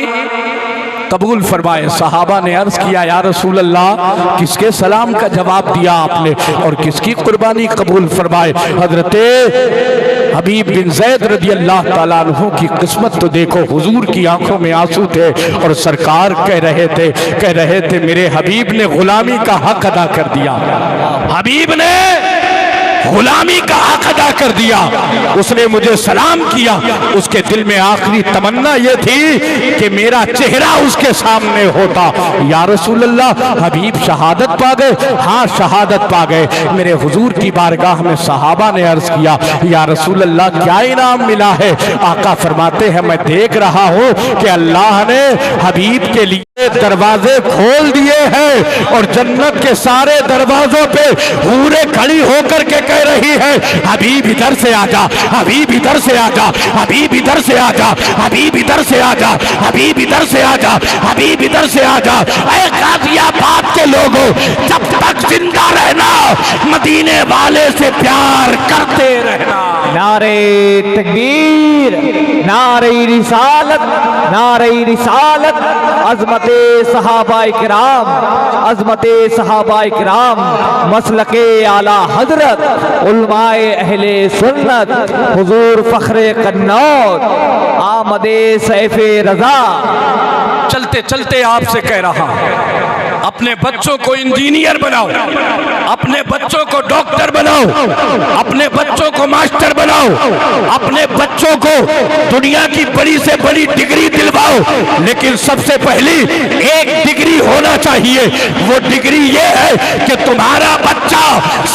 कबूल फरमाए। सहाबा ने अर्ज किया, या रसूल अल्लाह किसके सलाम का जवाब दिया आपने और किसकी कुर्बानी कबूल फरमाए? हजरत हबीब बिन ज़ैद रज़ी अल्लाह ताला अन्हु की किस्मत तो देखो, हुजूर की आंखों में आंसू थे और सरकार कह रहे थे मेरे हबीब ने गुलामी का हक अदा कर दिया, हबीब ने गुलामी का हक अदा कर दिया, उसने मुझे सलाम किया। उसके दिल में आखिरी तमन्ना यह थी कि मेरा चेहरा उसके सामने होता। या रसूल अल्लाह हबीब शहादत पा गए? हाँ शहादत पा गए। मेरे हुजूर की बारगाह में सहाबा ने अर्ज किया, या रसूल अल्लाह क्या इनाम मिला है? आका फरमाते हैं, मैं देख रहा हूँ कि अल्लाह ने हबीब के लिए दरवाजे खोल दिए हैं और जन्नत के सारे दरवाजों पे हूरें खड़ी होकर के कह रही है, हबीब इधर से आजा, हबीब इधर से आजा, हबीब इधर से आजा, हबीब इधर से आजा, हबीब इधर से आजा, हबीब इधर से आजा। ऐ गाजियाबाद के लोगों, जब तक जिंदा रहना मदीने वाले से प्यार करते रहना। नारे तकबीर, नारे रिसालत, नारे रिसालत, अज़मते सहाबाए किराम, अज़मते सहाबाए किराम, मसलके आला हजरत, उलमाए अहले सुन्नत, हुजूर फख्रे कन्नौज, आमदे सैफे रजा। चलते चलते आपसे कह रहा हूं, अपने बच्चों को इंजीनियर बनाओ, अपने बच्चों को डॉक्टर बनाओ, अपने बच्चों को मास्टर बनाओ, अपने बच्चों को दुनिया की बड़ी से बड़ी डिग्री दिलवाओ, लेकिन सबसे पहली एक डिग्री होना चाहिए। वो डिग्री ये है कि तुम्हारा बच्चा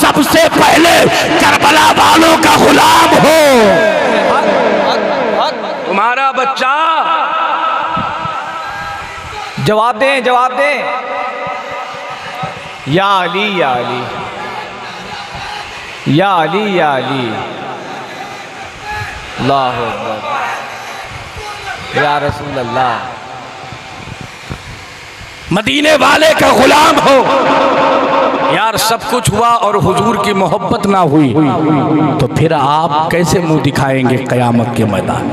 सबसे पहले करबला वालों का गुलाम हो। तुम्हारा बच्चा, जवाब दें, जवाब दें। या अली, या अली, या अली, या अली, अल्लाहु अकबर, या रसूल अल्लाह। मदीने वाले का गुलाम हो। यार सब कुछ हुआ और हुजूर की मोहब्बत ना हुई तो फिर आप कैसे मुंह दिखाएंगे क़यामत के मैदान?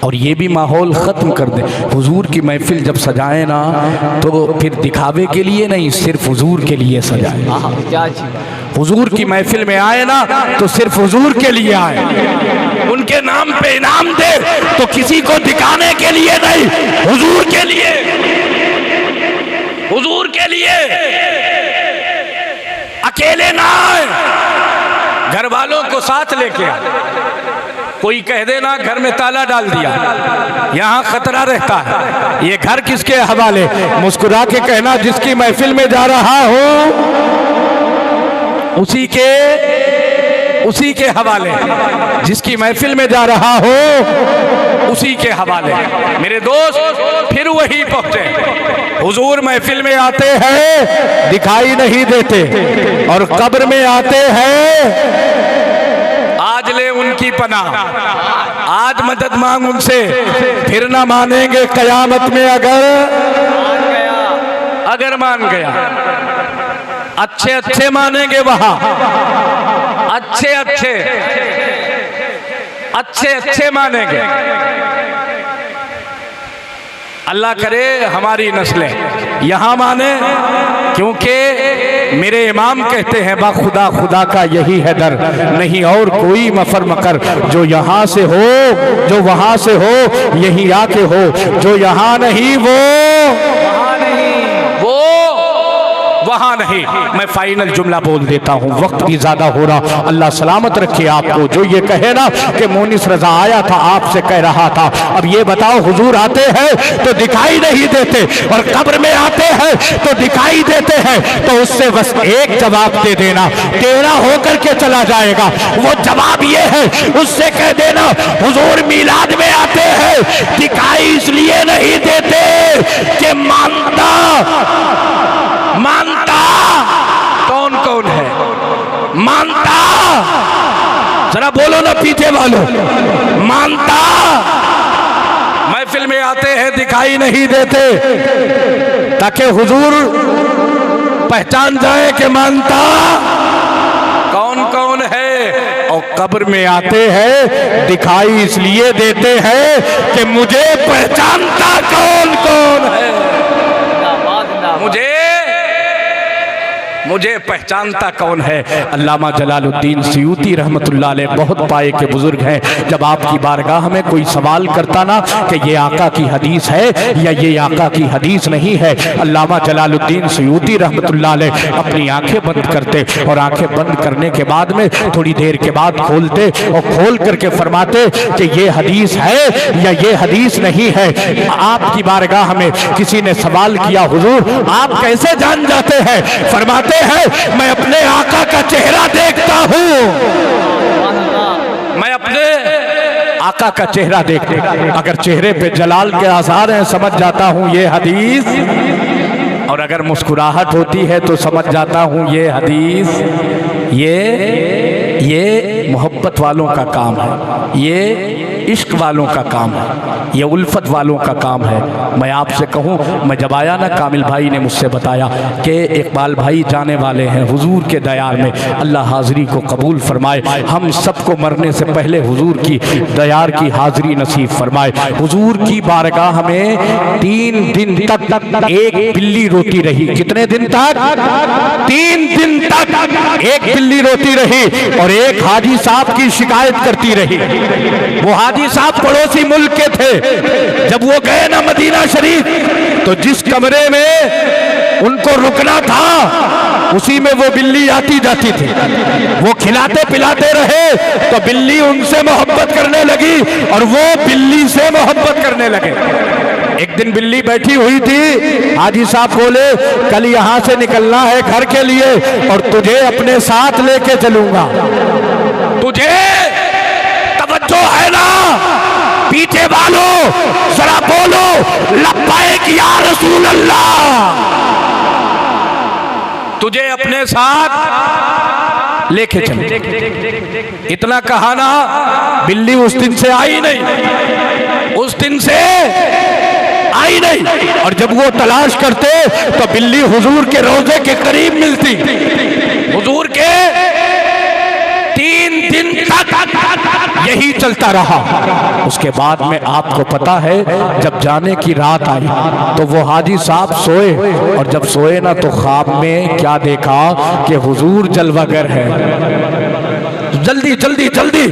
और ये भी माहौल ख़त्म कर दे। हुजूर की महफिल जब सजाए ना तो फिर दिखावे के लिए नहीं, सिर्फ हुजूर के लिए सजाए। क्या चीज। हुजूर की महफिल में आए ना तो सिर्फ हुजूर के लिए आए। उनके नाम पे इनाम दे तो किसी को दिखाने के लिए नहीं, हुजूर के लिए, हुजूर के लिए। अकेले ना आए, घर वालों को साथ लेके आए। कोई कह देना घर में ताला डाल दिया, यहाँ खतरा रहता है, ये घर किसके हवाले? मुस्कुरा के कहना जिसकी महफिल में जा रहा हो उसी के हवाले, जिसकी महफिल में जा रहा हो उसी के हवाले। मेरे दोस्त फिर वही पहुंचे। हुजूर महफिल में आते हैं दिखाई नहीं देते, और कब्र में आते हैं आज ले उनकी पनाह, आज मदद मांग उनसे, फिर ना मानेंगे कयामत में अगर मान गया। अच्छे अच्छे मानेंगे वहां, अच्छे अच्छे मानेंगे। अल्लाह करे हमारी नस्लें यहां माने, क्योंकि मेरे इमाम कहते हैं बा खुदा खुदा का यही है दर, नहीं और कोई मफर मकर। जो यहाँ से हो, जो वहां से हो, यही आके हो, जो यहाँ नहीं वो वहां नहीं। मैं फाइनल जुमला बोल देता हूं, वक्त भी ज्यादा हो रहा। अल्लाह सलामत रखे आपको। जो ये कहे ना कि मोनिस रजा आया था आपसे कह रहा था, अब ये बताओ हुजूर आते हैं तो दिखाई नहीं देते, और कब्र में आते हैं तो दिखाई देते हैं, तो उससे बस एक जवाब दे देना, टेढ़ा होकर के चला जाएगा। वो जवाब ये है, उससे कह देना हुजूर मिलाद में आते हैं, दिखाई इसलिए नहीं देते कि मानता कौन कौन है, मानता, जरा बोलो ना पीछे वालों, मानता। महफिल में आते हैं दिखाई नहीं देते, ताकि हुजूर पहचान जाए कि मानता कौन कौन है। और कब्र में आते हैं दिखाई इसलिए देते हैं कि मुझे पहचानता कौन कौन है, मुझे पहचानता कौन है। अल्लामा जलालुद्दीन सयूती रहमतुल्लाह अलैह बहुत पाए के बुजुर्ग हैं। जब आपकी बारगाह में कोई सवाल करता ना कि ये आका की हदीस है या ये आका की हदीस नहीं है, अल्लामा जलालुद्दीन सयूती रहमतुल्लाह अलैह अपनी आंखें बंद करते, और आंखें बंद करने के बाद में थोड़ी देर के बाद खोलते, और खोल करके फरमाते कि ये हदीस है या ये हदीस नहीं है। आपकी बारगाह में किसी ने सवाल किया, हुजूर आप कैसे जान जाते हैं? फरमाते है मैं अपने आका का चेहरा देखता हूं, मैं अपने आका का चेहरा देखता हूं। अगर चेहरे पे जलाल के आसार हैं समझ जाता हूं ये हदीस, और अगर मुस्कुराहट होती है तो समझ जाता हूं ये हदीस। ये मोहब्बत वालों का काम है, ये इश्क वालों का काम है, ये उल्फत वालों का काम है। मैं आपसे कहूं, मैं जब आया ना कामिल भाई ने मुझसे बताया कि इकबाल भाई जाने वाले हैं हुजूर के दयार में, अल्लाह हाज़री को कबूल फरमाए। हम सबको मरने से पहले हुजूर की दयार की हाज़री नसीब फरमाए। हुजूर की बारगाह में 3 दिन तक एक बिल्ली रोती रही। कितने दिन तक? 3 दिन तक एक बिल्ली रोती रही, और एक हाजी साहब की शिकायत करती रही। वो हाजी साहब पड़ोसी मुल्क के थे। जब वो गए ना मदीना शरीफ, तो जिस कमरे में उनको रुकना था उसी में वो बिल्ली आती जाती थी। वो खिलाते पिलाते रहे तो बिल्ली उनसे मोहब्बत करने लगी, और वो बिल्ली से मोहब्बत करने लगे। एक दिन बिल्ली बैठी हुई थी, हाजी साहब बोले कल यहां से निकलना है घर के लिए, और तुझे अपने साथ लेके चलूंगा। तुझे तवज्जो है ना? पीछे वालों जरा बोलो लब्बैक या रसूल अल्लाह। तुझे अपने साथ लेके चले। इतना कहा ना, बिल्ली उस दिन से आई नहीं, उस दिन से आई नहीं। और जब वो तलाश करते तो बिल्ली हुजूर के रोजे के करीब मिलती। हुजूर के 3 दिन तक तक यही चलता रहा। उसके बाद में आपको पता है जब जाने की रात आई तो वो हाजी साहब सोए, और जब सोए ना तो ख्वाब में क्या देखा कि हुजूर जलवागर है। जल्दी जल्दी जल्दी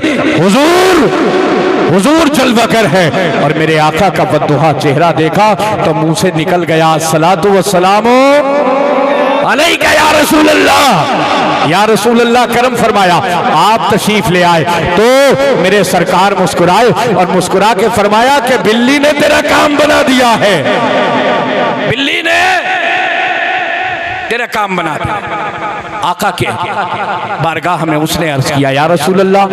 हुजूर जलवागर है। और मेरे आका का बद्दुहा चेहरा देखा तो मुंह से निकल गया अस्सलातु वस्सलामु अलैका या रसूल अल्लाह। या रसूल अल्लाह करम फरमाया, आप तशरीफ ले आए तो मेरे सरकार मुस्कुराए और मुस्कुरा के फरमाया कि बिल्ली ने तेरा काम बना दिया है, बिल्ली ने तेरा काम बना दिया। आका के बारगाह में उसने अर्ज किया, या रसूल अल्लाह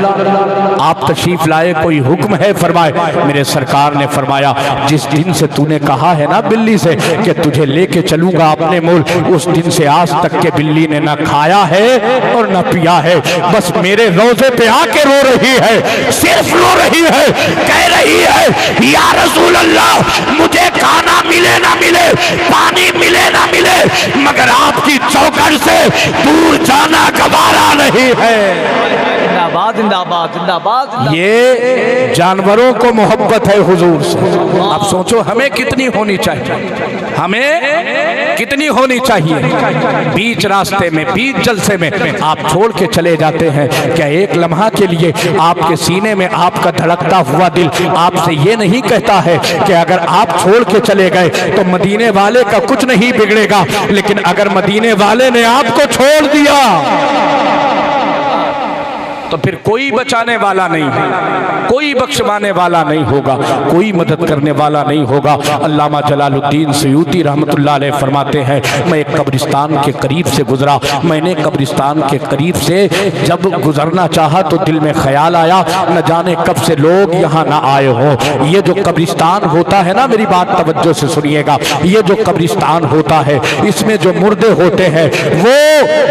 आप तशरीफ लाए, कोई हुक्म है? फरमाए। मेरे सरकार ने फरमाया, जिस दिन से तूने कहा है ना बिल्ली से कि तुझे लेके चलूंगा अपने मुल्क, उस दिन से आज तक के बिल्ली ने ना खाया है और ना पिया है, बस मेरे रोजे पे आके रो रही है, सिर्फ रो रही है, कह रही है या रसूल अल्लाह मुझे खाना मिले ना मिले, पानी मिले ना मिले, मगर आपकी चौखट से दूर जाना गवारा नहीं है। जिंदाबाद जिंदाबाद जिंदाबाद। ये जानवरों को मोहब्बत है हुजूर से। आप सोचो हमें कितनी होनी चाहिए, हमें कितनी होनी चाहिए। बीच रास्ते में, बीच जलसे में आप छोड़ के चले जाते हैं, क्या एक लम्हा के लिए आपके सीने में आपका धड़कता हुआ दिल आपसे ये नहीं कहता है कि अगर आप छोड़ के चले गए तो मदीने वाले का कुछ नहीं बिगड़ेगा, लेकिन अगर मदीने वाले ने आपको छोड़ दिया तो फिर कोई बचाने वाला नहीं है, कोई बख्शवाने वाला नहीं होगा, कोई मदद करने वाला नहीं होगा। अल्लामा जलालुद्दीन सयूती रहमतुल्लाह अलैह फरमाते हैं, मैं एक कब्रिस्तान के करीब से गुजरा, मैंने कब्रिस्तान के करीब से जब गुजरना चाहा तो दिल में ख्याल आया, न जाने कब से लोग यहाँ ना आए हो। ये जो कब्रिस्तान होता है ना, मेरी बात तवज्जो से सुनिएगा, ये जो कब्रिस्तान होता है इसमें जो मुर्दे होते हैं वो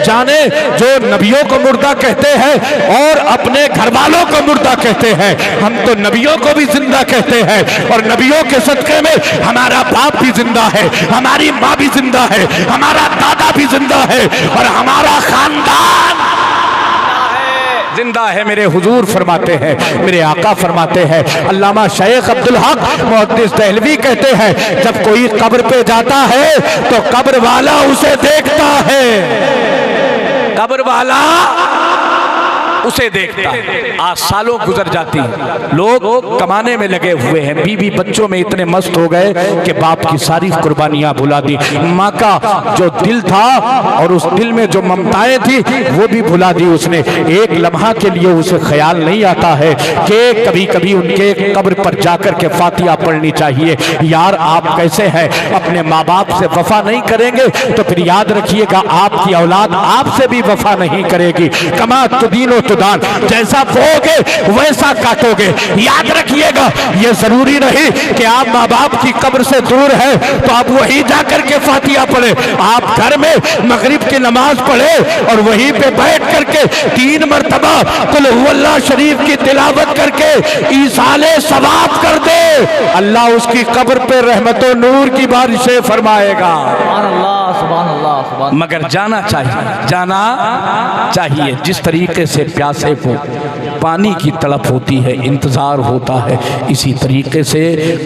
जाने जो नबियों को मुर्दा कहते हैं और अपने घर वालों को मुर्दा कहते हैं, हम तो नबियों को भी जिंदा कहते हैं, और नबियों के सदके में हमारा बाप भी जिंदा है, हमारी माँ भी जिंदा है, हमारा दादा भी जिंदा है और हमारा खानदान जिंदा है। मेरे हुजूर फरमाते हैं, मेरे आका फरमाते हैं, अल्लामा शेख अब्दुल हक मुहद्दिस देहलवी कहते हैं, जब कोई कब्र पे जाता है तो कब्र वाला उसे देखता है, कब्र वाला उसे देखता है। आज सालों गुजर जाती है, लोग कमाने में लगे हुए हैं, बीवी बच्चों में इतने मस्त हो गए कि बाप की सारी कुर्बानियां भुला दी, माँ का जो दिल था और उस दिल में जो ममताएं थी वो भी भुला दी उसने। एक लम्हा के लिए उसे ख्याल नहीं आता है कि कभी कभी उनके कब्र पर जाकर के फातिहा पढ़नी चाहिए। यार आप कैसे हैं, अपने माँ बाप से वफा नहीं करेंगे तो फिर याद रखिएगा आपकी औलाद आपसे भी वफा नहीं करेगी। कमा तुदीनो तुदान, जैसा बोओगे वैसा काटोगे। याद रखिएगा, ये जरूरी नहीं कि आप माँ बाप की कब्र से दूर है तो आप वहीं जाकर के फातिहा पढ़े। आप घर में मगरिब की नमाज पढ़े और वहीं पे बैठ करके 3 मरतबा कुल हुवल्लाह शरीफ की तिलावत करके ईसाले सवाब कर दे, अल्लाह उसकी कब्र पे रहमतो नूर की बारिशें फरमाएगा। मगर जाना चाहिए, जाना चाहिए। जिस तरीके से प्यासे को पानी की तड़प होती है, इंतज़ार होता है, इसी तरीके से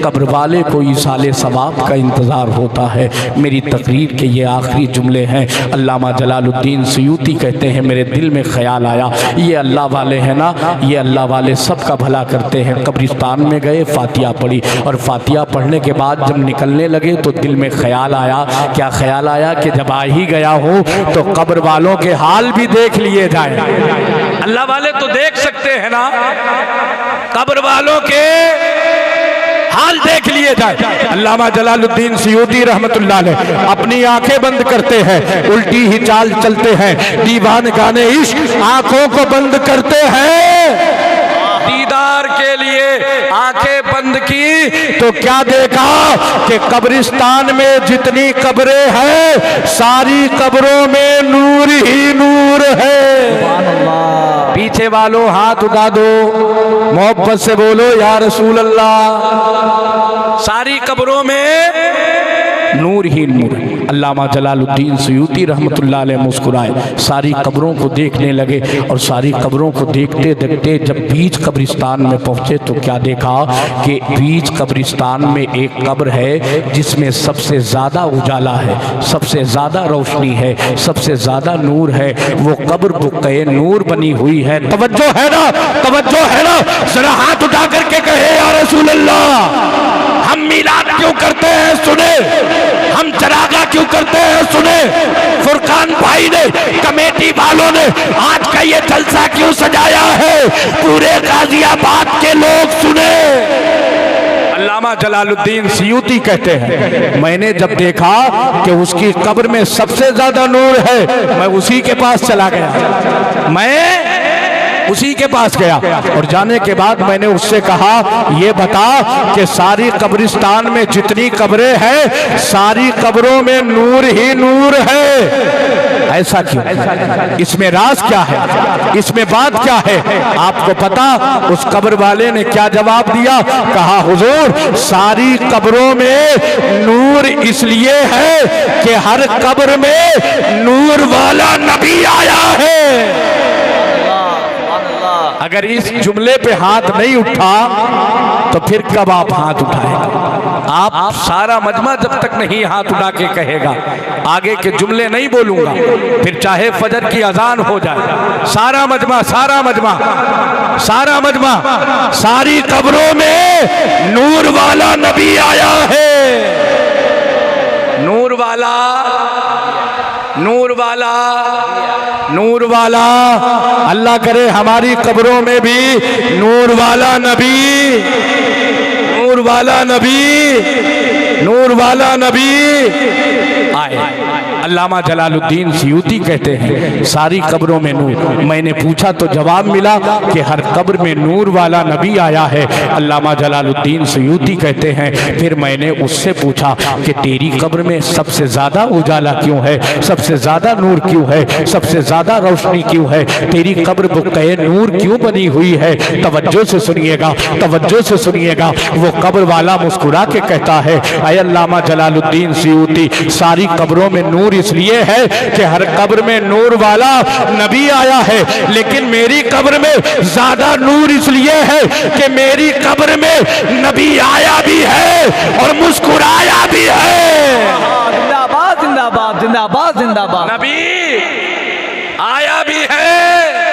कब्र वाले को ईसाले सवाब का इंतज़ार होता है। मेरी तकरीर के ये आखिरी जुमले हैं। अल्लामा जलालुद्दीन सयूती कहते हैं, मेरे दिल में ख्याल आया, ये अल्लाह वाले हैं ना, ये अल्लाह वाले सबका भला करते हैं। कब्रिस्तान में गए, फातिहा पढ़ी और फातिहा पढ़ने के बाद जब निकलने लगे तो दिल में ख्याल आया, क्या ख्याल आया कि जब आ ही गया हूँ तो कब्र वालों के हाल भी देख लिए जाए। अल्लाह वाले तो देख सकते हैं ना, कब्र वालों के हाल देख लिए जाए। अल्लामा जलालुद्दीन सयूती रहमतुल्लाह अलैह अपनी आंखें बंद करते हैं, उल्टी ही चाल चलते हैं, दीवान गाने इश्क आंखों को बंद करते हैं। दीदार के लिए आंखें बंद की तो क्या देखा कि कब्रिस्तान में जितनी कब्रें हैं सारी कब्रों में नूर ही नूर है। पीछे वालों हाथ उठा दो, मोहब्बत से बोलो या रसूल अल्लाह। सारी कब्रों में नूर ही नूर। अल्लामा जलालुद्दीन सयूती रहमतुल्लाह अलैह मुस्कुराए, सारी कब्रों को देखने लगे और सारी कब्रों को देखते देखते जब बीच कब्रिस्तान में पहुंचे तो क्या देखा कि बीच कब्रिस्तान में एक कब्र है जिसमें सबसे ज़्यादा उजाला है, सबसे ज़्यादा रोशनी है, सबसे ज़्यादा नूर है। वो कब्र बुक़्क़े नूर बनी हुई है। तवज्जो है ना, तवज्जो है ना? जरा हाथ उठा करके कहे या रसूल अल्लाह, हम मिलाद क्यों करते हैं सुने, हम चरागा क्यों करते हैं सुने, फुरकान भाई ने, कमेटी वालों ने आज का ये जलसा क्यों सजाया है, पूरे गाजियाबाद के लोग सुने। अल्लामा जलालुद्दीन सयूती कहते हैं, मैंने जब देखा कि उसकी कब्र में सबसे ज्यादा नूर है, मैं उसी के पास चला गया, मैं उसी के पास गया और जाने के बाद मैंने उससे कहा, ये बता कि सारी कब्रिस्तान में जितनी कब्रें हैं सारी कब्रों में नूर ही नूर है, ऐसा क्यों? इसमें राज क्या है, इसमें बात क्या है? आपको पता उस कब्र वाले ने क्या जवाब दिया? कहा, हुजूर सारी कब्रों में नूर इसलिए है कि हर कब्र में नूर वाला नबी आया है। अगर इस जुमले पे हाथ नहीं उठा तो फिर कब आप हाथ उठाएंगे? आप सारा मजमा जब तक नहीं हाथ उठा के कहेगा, आगे के जुमले नहीं बोलूंगा, फिर चाहे फजर की अजान हो जाए, सारा मजमा, सारा मजमा, सारा मजमा, सारी कब्रों में नूर वाला नबी आया है। नूर वाला, नूर वाला, नूर वाला। अल्लाह करे हमारी कब्रों में भी नूर वाला नबी, नूर वाला नबी, नूर वाला नबी आए। अल्लामा जलालुद्दीन सयूती कहते हैं, सारी कब्रों में नूर। मैंने पूछा तो जवाब मिला कि हर कब्र में नूर वाला नबी आया है। अल्लामा जलालुद्दीन सयूती कहते हैं, फिर मैंने उससे पूछा कि तेरी कब्र में सबसे ज़्यादा उजाला क्यों है, सबसे ज़्यादा नूर क्यों है, सबसे ज़्यादा रोशनी क्यों है, तेरी कब्र बुक़्क़े नूर क्यों बनी हुई है? तवज्जो से सुनिएगा, तवज्जो से सुनिएगा। वो कब्र वाला मुस्कुरा के कहता है, ऐ अल्लामा जलालुद्दीन सयूती, सारी कब्रों में नूर इसलिए है कि हर कब्र में नूर वाला नबी आया है, लेकिन मेरी कब्र में ज्यादा नूर इसलिए है कि मेरी कब्र में नबी आया भी है और मुस्कुराया भी है। जिंदाबाद जिंदाबाद जिंदाबाद जिंदाबाद। नबी आया भी है,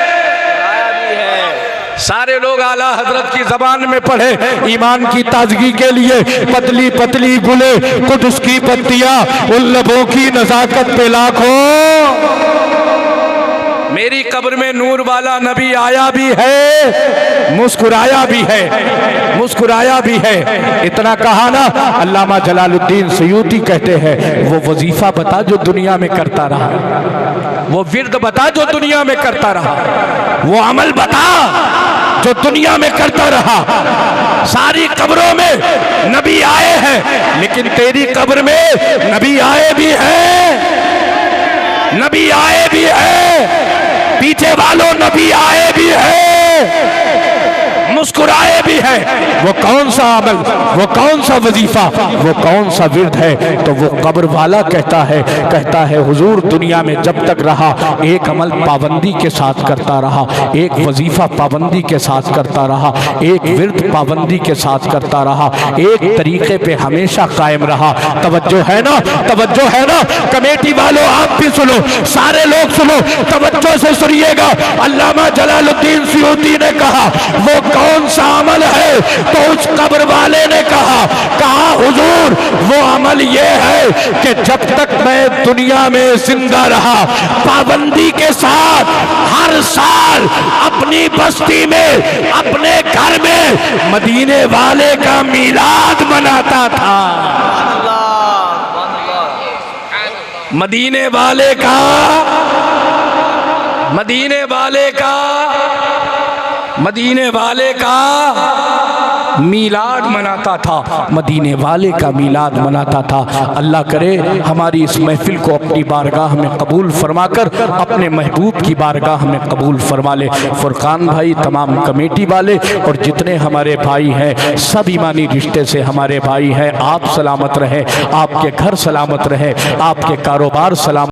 सारे लोग आला हजरत की जबान में पढ़े, ईमान की ताजगी के लिए पतली पतली गुले कुदस की पत्तियां, उन लबों की नजाकत पे लाखों। मेरी कब्र में नूर वाला नबी आया भी है, मुस्कुराया भी है, मुस्कुराया भी है। इतना कहा ना, अल्लामा जलालुद्दीन सयूती कहते हैं, वो वजीफा बता जो दुनिया में करता रहा, वो विर्द बता जो दुनिया में करता रहा, वो अमल बता जो दुनिया में करता रहा। सारी कब्रों में नबी आए हैं, लेकिन तेरी कब्र में नबी आए भी हैं, नबी आए भी हैं, पीछे वालों नबी आए भी हैं, मुस्कुराए भी है। वो कौन सा अमल, वो कौन सा वजीफा, वो कौन सा विर्द है? तो वो कब्र वाला कहता है हुजूर दुनिया में जब तक रहा एक अमल पाबंदी के साथ करता रहा, एक वजीफा पाबंदी के साथ करता रहा, एक विर्द पाबंदी के साथ करता रहा, एक तरीके पे हमेशा कायम रहा। तवज्जो है ना, तवज्जो है ना? कमेटी वालों आप भी सुनो, सारे लोग सुनो, तवज्जो से सुनिएगा। अल्लामा जलालुद्दीन सयूती ने कहा, वो कौन सा अमल है? तो उस कब्र वाले ने कहा हुजूर वो अमल ये है कि जब तक मैं दुनिया में जिंदा रहा पाबंदी के साथ हर साल अपनी बस्ती में, अपने घर में मदीने वाले का मीलाद मनाता था। मदीने वाले का, मदीने वाले का, मदीने वाले का मीलाद मनाता था, मदीने वाले का मीलाद मनाता था। अल्लाह करे हमारी इस महफिल को अपनी बारगाह में कबूल फरमाकर अपने महबूब की बारगाह में कबूल फरमा ले। फुरकान भाई, तमाम कमेटी वाले और जितने हमारे भाई हैं, सब ईमानी रिश्ते से हमारे भाई हैं। आप सलामत रहे, आपके घर सलामत रहे, आपके कारोबार सलामत